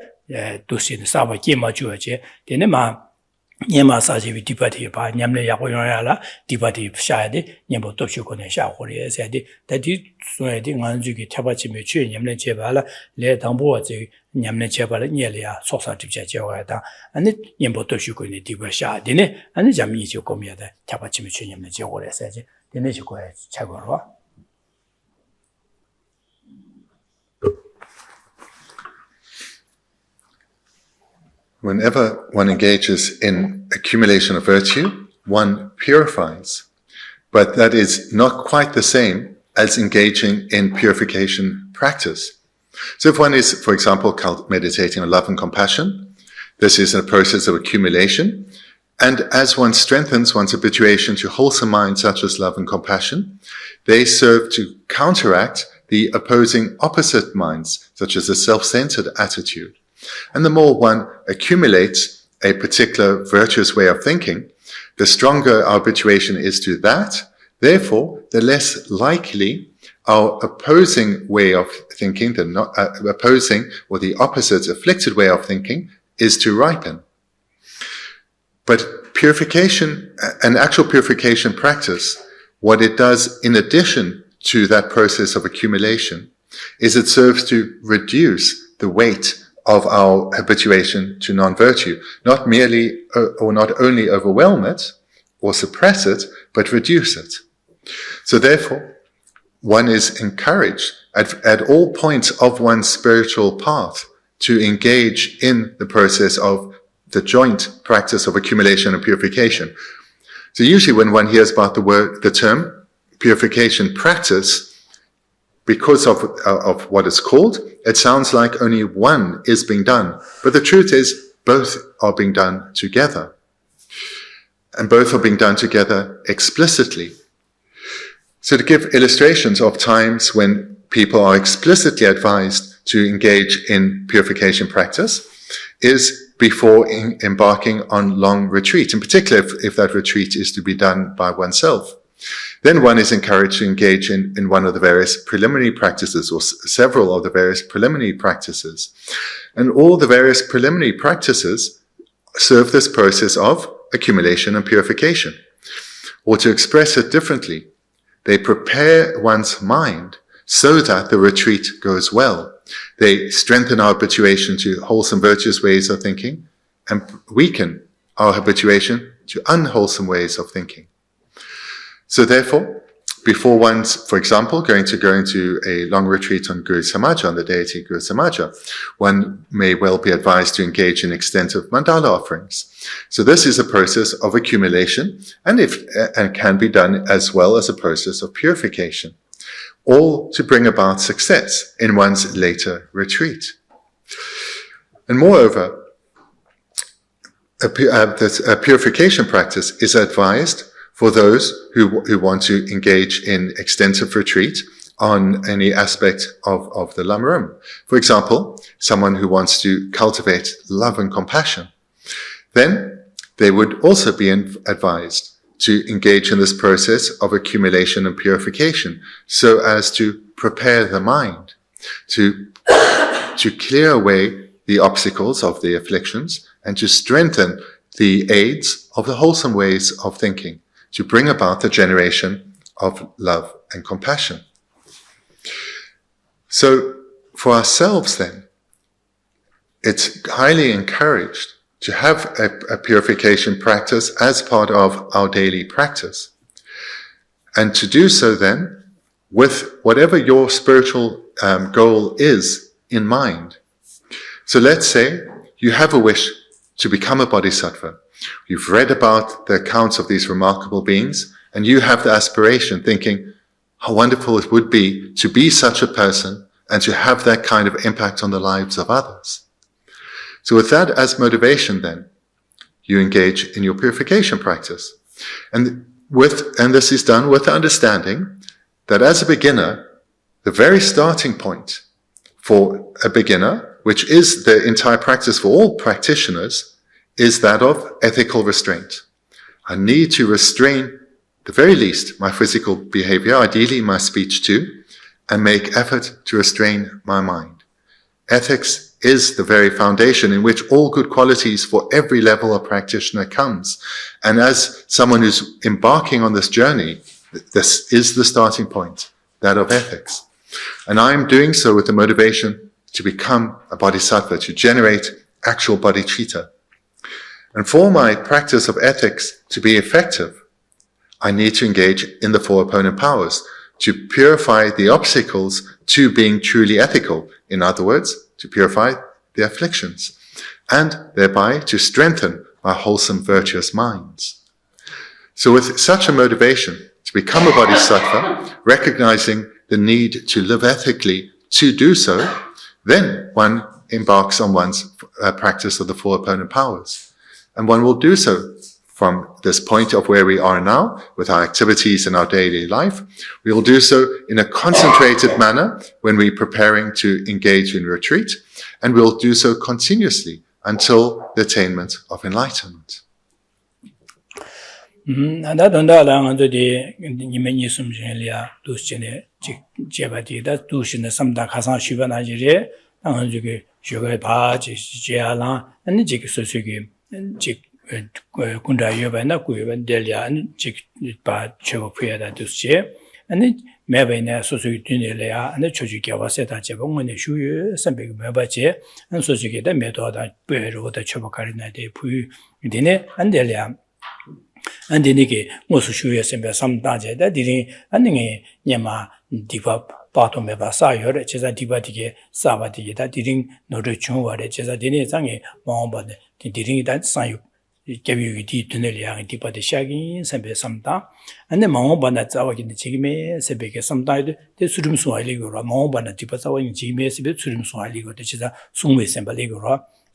dosi saba kima chuwa che, dine ma nyema sajibi dipati pa nyamle yakbo yonaya la dipati shayade nyembo topshu kone sha khori sayade, dadi suyade nga zogi taba chime chwe nyamle cheba la le tangbo wa zogi nyamle cheba la nye le ya soksa tipcha chewa ya ta, ane nyembo topshu kone dipa sha, dine ane jam nye che komya da taba chime chwe nyamle che khori sayade, dine che koya chagorwa. Whenever one engages in accumulation of virtue, one purifies. But that is not quite the same as engaging in purification practice. So if one is, for example, meditating on love and compassion, this is a process of accumulation. And as one strengthens one's habituation to wholesome minds such as love and compassion, they serve to counteract the opposing opposite minds, such as a self-centered attitude. And the more one accumulates a particular virtuous way of thinking, the stronger our habituation is to that. Therefore, the less likely our opposing way of thinking, opposing or the opposite afflicted way of thinking, is to ripen. But purification, an actual purification practice, what it does in addition to that process of accumulation, is it serves to reduce the weight of our habituation to non-virtue, not merely or not only overwhelm it or suppress it, but reduce it. So therefore, one is encouraged at all points of one's spiritual path to engage in the process of the joint practice of accumulation and purification. So usually when one hears about the term purification practice, because of what it's called, it sounds like only one is being done. But the truth is, both are being done together. And both are being done together explicitly. So to give illustrations of times when people are explicitly advised to engage in purification practice is before embarking on long retreat, in particular if that retreat is to be done by oneself. Then one is encouraged to engage in one of the various preliminary practices or several of the various preliminary practices. And all the various preliminary practices serve this process of accumulation and purification. Or to express it differently, they prepare one's mind so that the retreat goes well. They strengthen our habituation to wholesome, virtuous ways of thinking and weaken our habituation to unwholesome ways of thinking. So therefore, before one's, for example, going to go into a long retreat on Guru Samaja, on the deity Guru Samaja, one may well be advised to engage in extensive mandala offerings. So this is a process of accumulation and can be done as well as a process of purification, all to bring about success in one's later retreat. And moreover, a purification practice is advised for those who want to engage in extensive retreat on any aspect of the Lama. For example, someone who wants to cultivate love and compassion, then they would also be advised to engage in this process of accumulation and purification so as to prepare the mind to clear away the obstacles of the afflictions and to strengthen the aids of the wholesome ways of thinking, to bring about the generation of love and compassion. So for ourselves then, it's highly encouraged to have a purification practice as part of our daily practice. And to do so then with whatever your spiritual goal is in mind. So let's say you have a wish to become a bodhisattva. You've read about the accounts of these remarkable beings, and you have the aspiration, thinking how wonderful it would be to be such a person and to have that kind of impact on the lives of others. So with that as motivation then, you engage in your purification practice. And this is done with the understanding that as a beginner, the very starting point for a beginner, which is the entire practice for all practitioners, is that of ethical restraint. I need to restrain, the very least, my physical behavior, ideally my speech too, and make effort to restrain my mind. Ethics is the very foundation in which all good qualities for every level of practitioner comes. And as someone who's embarking on this journey, this is the starting point, that of ethics. And I'm doing so with the motivation to become a bodhisattva, to generate actual bodhicitta. And for my practice of ethics to be effective, I need to engage in the four opponent powers to purify the obstacles to being truly ethical. In other words, to purify the afflictions, and thereby to strengthen my wholesome, virtuous minds. So with such a motivation to become a bodhisattva, recognizing the need to live ethically to do so, then one embarks on one's practice of the four opponent powers. And one will do so from this point of where we are now, with our activities in our daily life. We will do so in a concentrated manner when we're preparing to engage in retreat, and we'll do so continuously until the attainment of enlightenment. Kunda yoba na kuyoba delia chik pa chego puyada dusche ani meba ina sosu tunele ya ani choju kyawa seta cheba ngone shuyu sambe meba che an sosu ke da medo da pero da choba karina de puyu dine andelia andini ke mosu shuyu sambe samda je da dini aninge nyama diva pato meba sa yore cheza diva dige saba dige da diring noru chungware cheza dine sange maomba de diring da sayu Gabyugi di tunnel yang di pade shagin sambe samta ane maung bana zawa gin chigme sebe ke samta de surum suali go maung bana di pa zawa gin chigme sebe surum suali go de chiza sungwe semba le go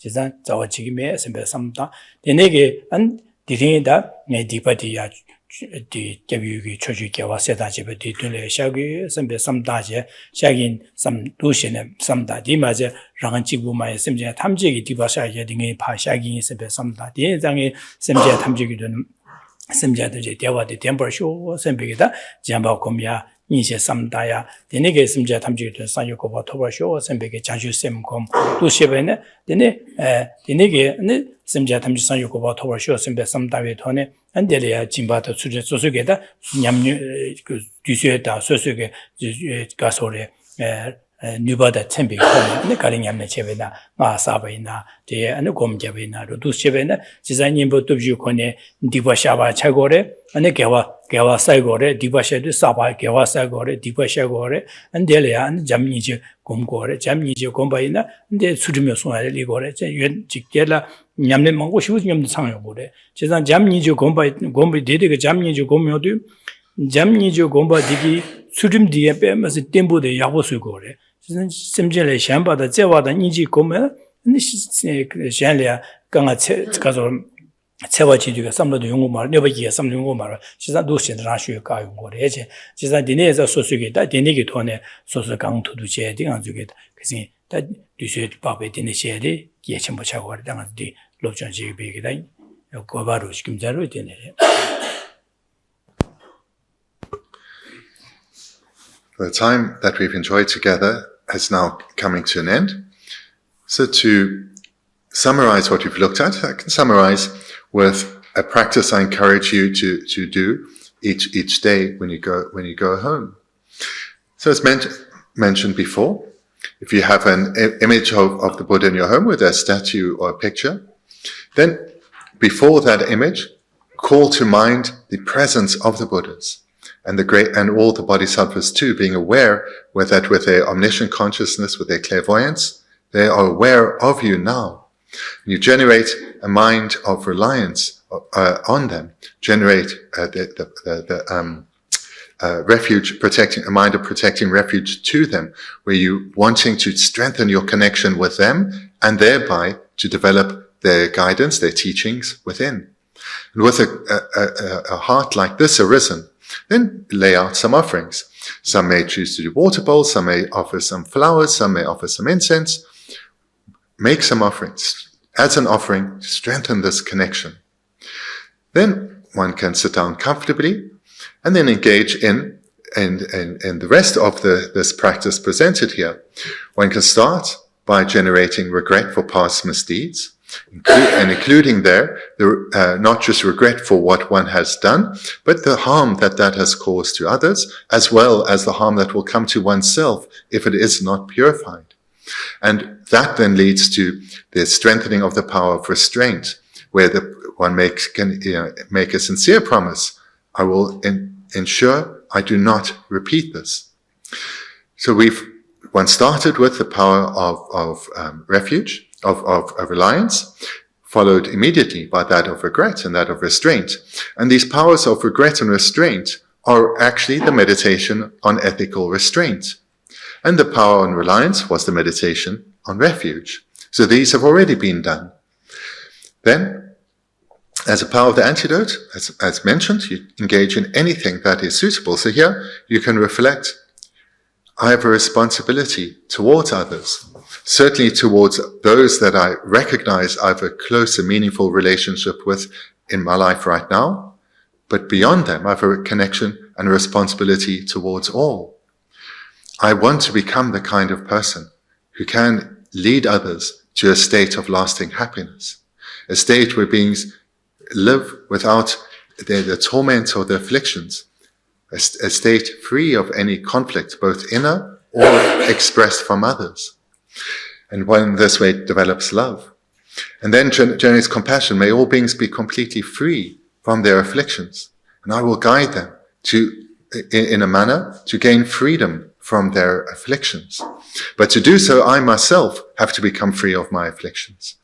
chiza zawa chigme sembe samta de nege an di da ne di pade ya di gabyugi choju kyawa seta chebe di tunnel shagi sambe samta je shagin sam doshin samta di ma je rang chigbu ma semje 탐지기 di ba sha ye ding pa shagin sembe samta di 장에 semje 탐지기 된 semje de dewa de temper show sembe da jamba komya 인세 삼다야 되네게 심자 탐지도 산요고바 토바쇼 선배게 자주 셈kom 또 시베네 되네 되네게 네 심자 탐지 산요고바 토바쇼 선배 삼다베 토네 안데리아 진바도 수제 소소게다 냠뉴 그 뒤수에다 소소게 가소레 뉴바다 챔비 코네 가링냠네 제베나 마사베나 데 아니 곰제베나 로두 시베나 지자님부 뚜주 코네 디바샤바 차고레 아니 개와 사이고레 디바샤도 사바 개와 사이고레 디바샤고레 안데레야 안 잠니지 곰고레 잠니지 곰바이나 근데 수르며 소아레 리고레 제연 직계라 냠네 먹고 싶은 냠도 상요고레 지자 잠니지 곰바이 데데가 잠니지 곰요도 잠니지 곰바디기 수름 뒤에 빼면서 템보데 야고스고레 심지에 샴바다 제와다 니지 고메 샹리아 강아 가서 세와지디가 삼로도 용고말 네버기에 삼로 용고말 지사 도시는 라슈에 가용 거래지 지사 디네에서 소수게다 디네기 돈에 소수 강투도 제디 안주게 그래서 다 뒤에 밥에 디네 제디 예천 못 차고 당한디 롭전지 베기다 고바로 지금자로 되네. The time that we've enjoyed together is now coming to an end. So to summarize what we've looked at, I can summarize with a practice I encourage you to do each day when you go home. So as mentioned before, if you have an image of the Buddha in your home with a statue or a picture, then before that image, call to mind the presence of the Buddhas. And all the bodhisattvas too, being aware with their omniscient consciousness, with their clairvoyance, they are aware of you now. You generate a mind of reliance on them. Generate refuge, protecting a mind of protecting refuge to them, where you wanting to strengthen your connection with them, and thereby to develop their guidance, their teachings within. And with a heart like this arisen, then lay out some offerings. Some may choose to do water bowls, some may offer some flowers, some may offer some incense. Make some offerings. As an offering, strengthen this connection. Then one can sit down comfortably and then engage in the rest of this practice presented here, one can start by generating regret for past misdeeds, and including there not just regret for what one has done, but the harm that has caused to others, as well as the harm that will come to oneself if it is not purified. And that then leads to the strengthening of the power of restraint, where one can make a sincere promise: I will ensure I do not repeat this. So one started with the power of refuge, of reliance, followed immediately by that of regret and that of restraint. And these powers of regret and restraint are actually the meditation on ethical restraint. And the power on reliance was the meditation on refuge. So these have already been done. Then, as a power of the antidote, as mentioned, you engage in anything that is suitable. So here you can reflect: I have a responsibility towards others, certainly towards those that I recognize I have a close and meaningful relationship with in my life right now. But beyond them, I have a connection and a responsibility towards all. I want to become the kind of person who can lead others to a state of lasting happiness, a state where beings live without the torment or the afflictions, a state free of any conflict, both inner or expressed from others. And one this way develops love. And then generates compassion. May all beings be completely free from their afflictions. And I will guide them in a manner to gain freedom from their afflictions. But to do so, I myself have to become free of my afflictions.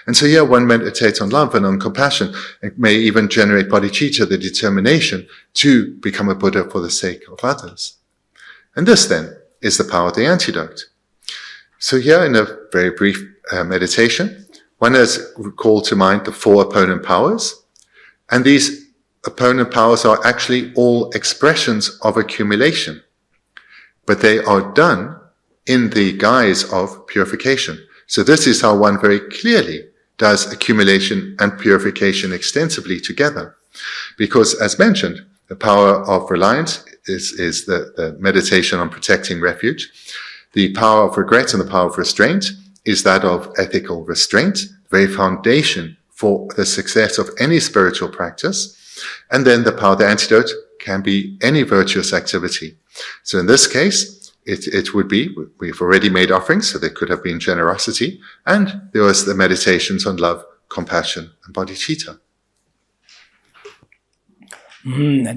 And so here one meditates on love and on compassion, and may even generate bodhicitta, the determination to become a Buddha for the sake of others. And this then is the power of the antidote. So here in a very brief meditation, one has called to mind the 4 opponent powers. And these opponent powers are actually all expressions of accumulation, but they are done in the guise of purification. So this is how one very clearly does accumulation and purification extensively together. Because, as mentioned, the power of reliance is the meditation on protecting refuge. The power of regret and the power of restraint is that of ethical restraint, the very foundation for the success of any spiritual practice. And then the power of the antidote can be any virtuous activity. So in this case, it would be, we've already made offerings, so there could have been generosity, and there was the meditations on love, compassion, and bodhicitta.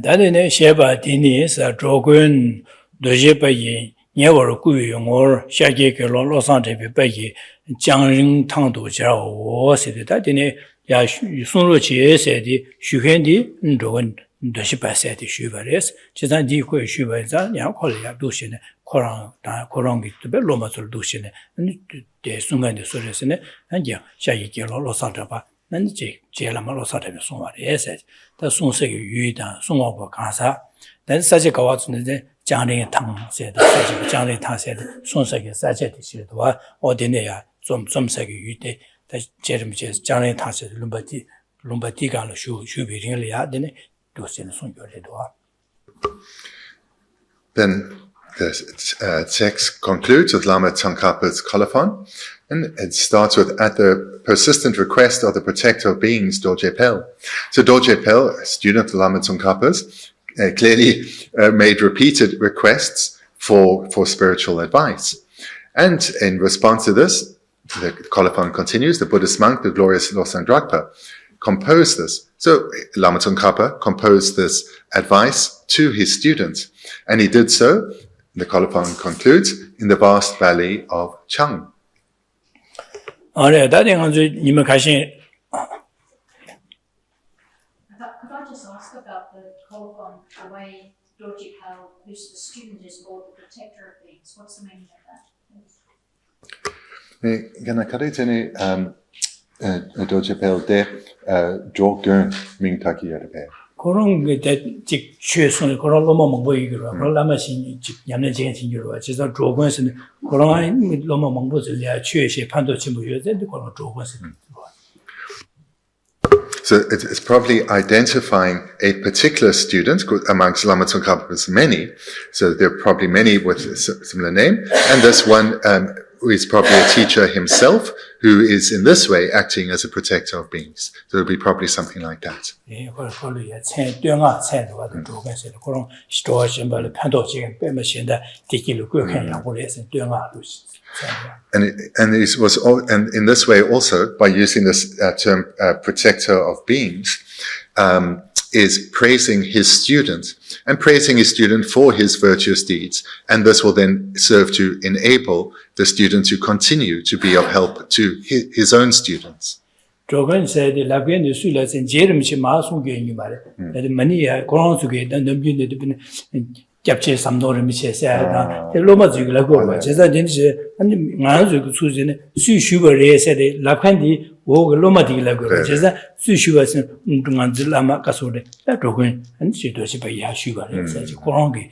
다들 셰바 디니스 조군 도제바이 녀월 구용을 샤게게 로로산데베 바이 장ring 탕도 자오 세데다디네 야 순로지에세디 슈현디 조군 도시바세디 슈바레스 지산디 코 슈바자 냐콜이야 도시네 코랑 다 코랑기 때 로마솔 도시네 데 순간데 소레스네 안자 샤게게 로로산데바 난지 제라마 로사데베 송와레세 다 송세기 유이다 송와고 가사 난 사제 가와츠네 장ring 탕세데 사제 장ring 탕세데 송세기 사제디 시도와 어디네야 좀 세기 유이데 다 제름제 장ring 탕세데 룸바티가로 슈비링이야 되네 도시는 송교레도와. Then the text concludes with Lama Tsongkhapa's colophon, and it starts with, at the persistent request of the protector of beings, Dorje Pel. So Dorje Pel, a student of Lama Tsongkhapa's, clearly made repeated requests for spiritual advice. And in response to this, the colophon continues, the Buddhist monk, the glorious Lobsang Dorje, composed this. So Lama Tsongkhapa composed this advice to his students, and he did so, the colophon concludes, in the vast valley of Chang. Could I just ask about the colophon, the way Dorje Pel, who's the student, is called the protector of beings? What's the meaning of that? Can I cut it in Dorje Pel de Jogun Ming Taki Yarabe? 그런 게 최선의 그런 로마 먹보이기로 그런 라마신 냠내 진행진으로 지서 조건에서는 그런 로마 먹보들이야 최시 판도 진부 요새도 그런 조건에서 So it's probably identifying a particular student amongst Lama Tsongkhapa's many. So there are probably many with a similar name. And this one who is probably a teacher himself, who is in this way acting as a protector of beings. So it will be probably something like that. And in this way also, by using this term protector of beings, is praising his student and praising his student for his virtuous deeds. And this will then serve to enable the student to continue to be of help to his own students. capture some no michesa the loma zugla go jeza dense and nganzu suzine su shuba rese de lapandi wo loma digla go jeza su shuba sin nganzu lama kasode la dogun and she do shi ba ya shuba rese ji korongi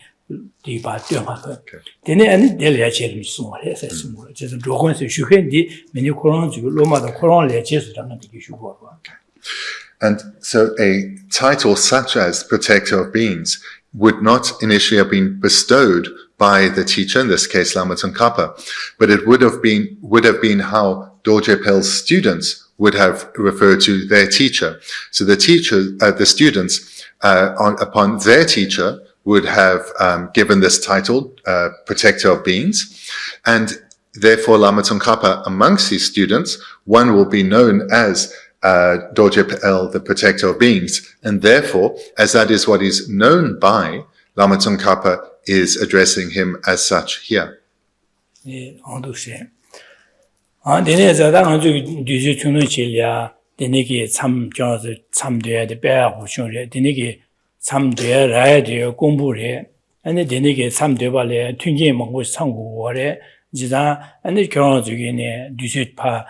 di ba de ma ko dene an de le che mi so rese sumo jeza dogun su shuhen di meni koron zu loma da koron le che su dang di shuba. And so a title such as protector of beings would not initially have been bestowed by the teacher, in this case Lama Tsongkhapa, but it would have been how Dorje Pel's students would have referred to their teacher. So the students, upon their teacher, would have given this title, protector of beings, and therefore Lama Tsongkhapa, amongst his students, one will be known as Dorje Pel, the protector of beings, and therefore, as that is what is known by, Lama Tsongkhapa is addressing him as such here. 지자 안에 결혼 중에네 뒤셋파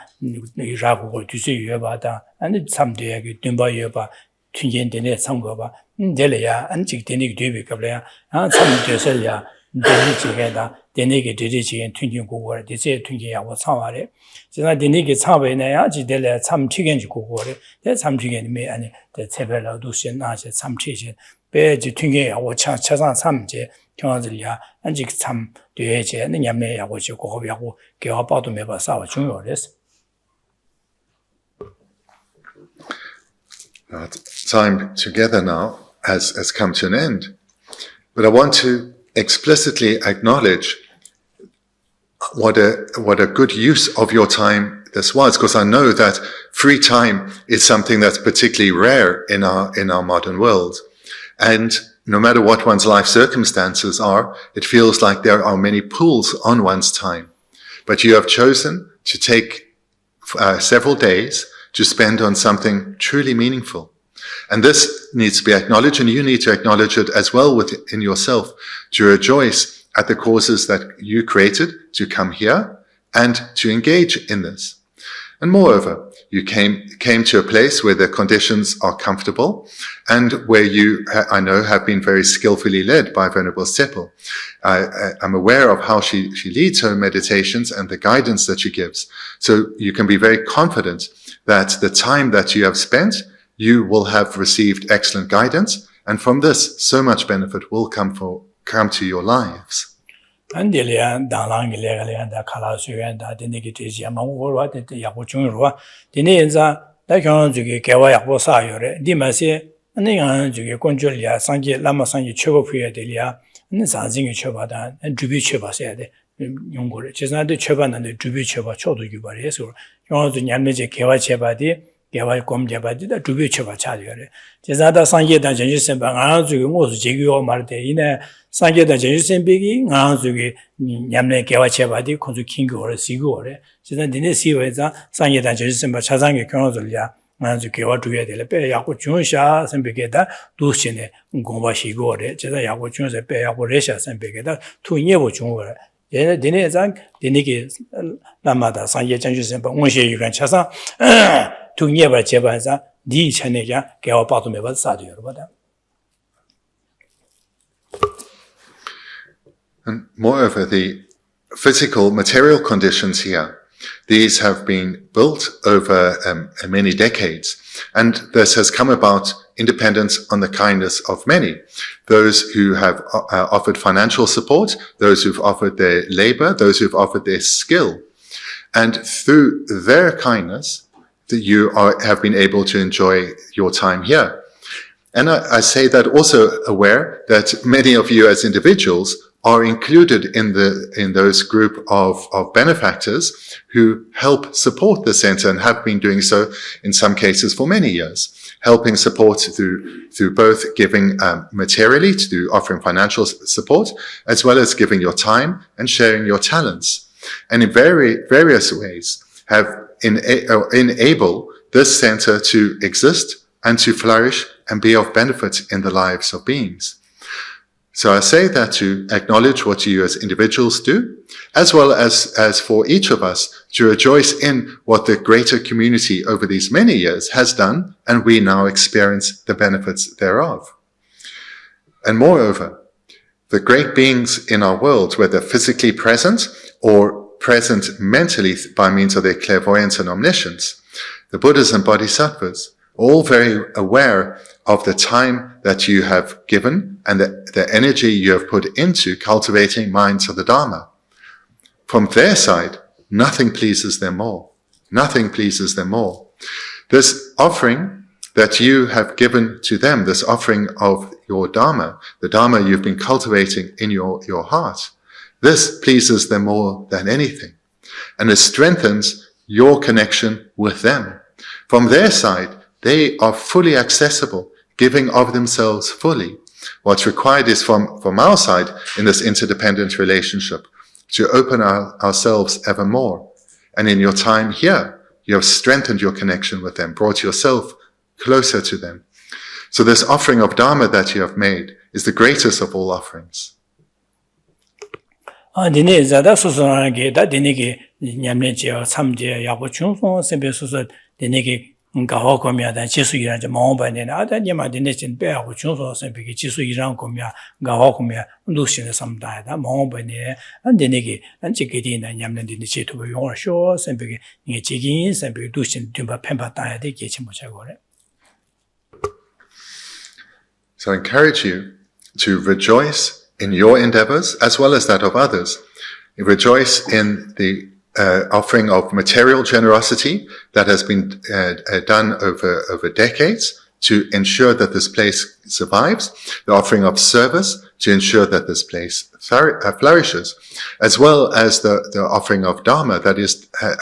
이라고 뒤셋여바다 안에 참되게 듬바여바 튕겐데네 상거바 데려야 안직 되는 되게 갑래야 아 참되서야 되지게다 되네게 되지게 튕긴고거래 되세 튕긴야고 참와래 지나 되네게 참베네야 지델래 참 튀겐지 고거래 대 참튀겐이 아니 대 체별로도 신나시 참튀지 배지 튕긴야고 차상 참제 경화들이야 안직 참 되게 냠내야고 고고하고 개화바도 매바 싸워 중요했어. Our time together now has come to an end, but I want to explicitly acknowledge what a good use of your time this was, because I know that free time is something that's particularly rare in our modern world, and no matter what one's life circumstances are, it feels like there are many pulls on one's time. But you have chosen to take several days to spend on something truly meaningful. And this needs to be acknowledged, and you need to acknowledge it as well within yourself, to rejoice at the causes that you created to come here and to engage in this. And moreover, you came to a place where the conditions are comfortable and where you, I know, have been very skillfully led by Venerable Seppo. I'm aware of how she leads her meditations and the guidance that she gives. So you can be very confident that the time that you have spent, you will have received excellent guidance. And from this, so much benefit will come to your lives. 안딜이야 당랑이래가래 다 칼라수연다 되게 되지 아마 오르와 되게 야고 중으로와 되네 인자 나 경험 중에 개와 약보 사요래 니마세 내가 중에 건줄이야 상계 라마 상계 최고 부여야 되리야 네 사진이 쳐봐다 주비 쳐봐야 돼 연구를 제자한테 쳐봤는데 주비 쳐봐 쳐도 유발해서 경험 중에 냠내제 개와 쳐봐디 개와 검제봐디다 주비 쳐봐 차려래 제자다 상계다 전시선 방아 중에 모두 제기요 말때 이내 상계다 전시선비기 나중에 냠내 개와체바디 콘주 킹고를 시고래 지난 니네 시외자 상계다 전시선바 차상계 경험들이야 나중 개와 두게 될 빼야고 중샤 선비게다 두신에 공부 시고래 제가 야고 중에서 빼야고 레샤 선비게다 투녀보 중고래 얘네 니네장 니네게 남마다 상계 전시선바 원시 유관 차상 투녀바 제반사 니 전에야 개와 빠도 매바 사도요 보다. And moreover, the physical, material conditions here These have been built over many decades, and this has come about independence on the kindness of many. Those who have offered financial support, those who've offered their labor, those who've offered their skill. And through their kindness, that you have been able to enjoy your time here. And I say that also aware that many of you as individuals are included in those group of benefactors who help support the center and have been doing so in some cases for many years, helping support through both giving materially, through offering financial support, as well as giving your time and sharing your talents. And in various ways have enable this center to exist and to flourish and be of benefit in the lives of beings. So I say that to acknowledge what you as individuals do, as well as for each of us to rejoice in what the greater community over these many years has done, and we now experience the benefits thereof. And moreover, the great beings in our world, whether physically present or present mentally by means of their clairvoyance and omniscience, the Buddhas and Bodhisattvas, all very aware of the time that you have given and the energy you have put into cultivating minds of the Dharma. From their side, nothing pleases them more. Nothing pleases them more. This offering that you have given to them, this offering of your Dharma, the Dharma you've been cultivating in your heart, this pleases them more than anything. And it strengthens your connection with them. From their side, they are fully accessible, giving of themselves fully. What's required is from our side in this interdependent relationship to open ourselves ever more. And in your time here, you have strengthened your connection with them, brought yourself closer to them. So this offering of Dharma that you have made is the greatest of all offerings. dine zada susana ge da dine ge nyamne je samje ya bo chung sembe susu dine ge gawa komya da jisu yiran je mong ba ne na da nyama dine chin pe ya bo chung sembe ge jisu yiran komya gawa komya lu shin samda da mong ba ne an dine ge an je ge din na nyamne dine che to yong sho sembe ge nge ji gin sembe lu shin dymba pemba ta ya de ge chi mo cha go re. So I encourage you to rejoice in your endeavors as well as that of others. You rejoice in the offering of material generosity that has been done over decades to ensure that this place survives, the offering of service to ensure that this place flourishes, as well as the offering of Dharma that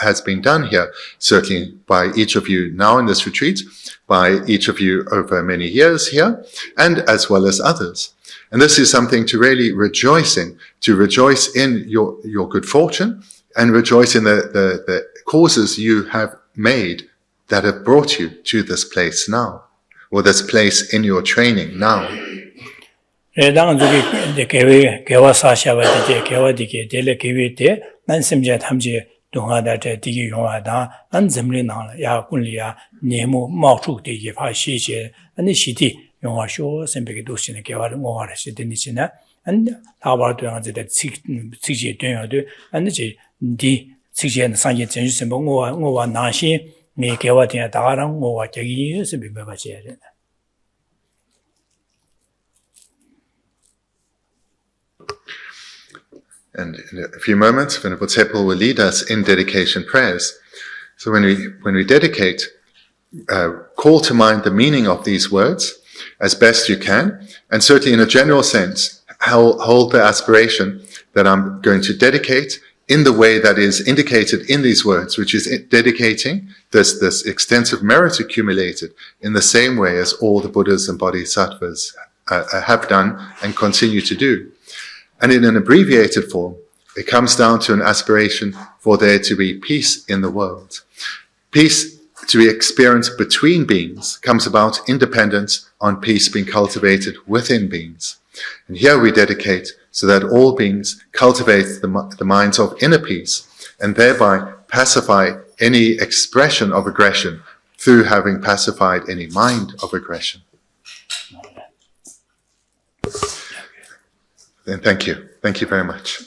has been done here, certainly by each of you now in this retreat, by each of you over many years here, and as well as others. And this is something to really rejoice in, to rejoice in your good fortune and rejoice in the causes you have made that have brought you to this place now, or this place in your training now. 용화 쇼 샘베게 도시네 개화를 모아라시 되니지나 안 다바도 한데 직지 되어도 안지 디 직지의 상계 전주선 뭐와 나시 네 개화된 다랑 뭐와 저기 샘베 봐봐야 돼. And in a few moments, Venerable Tsepul will lead us in dedication prayers. So when we dedicate, call to mind the meaning of these words as best you can, and certainly in a general sense, hold the aspiration that I'm going to dedicate in the way that is indicated in these words, which is dedicating this extensive merit accumulated in the same way as all the Buddhas and Bodhisattvas have done and continue to do. And in an abbreviated form, it comes down to an aspiration for there to be peace in the world. Peace to be experienced between beings comes about independent on peace being cultivated within beings. And here we dedicate so that all beings cultivate the minds of inner peace and thereby pacify any expression of aggression through having pacified any mind of aggression. Then thank you. Thank you very much.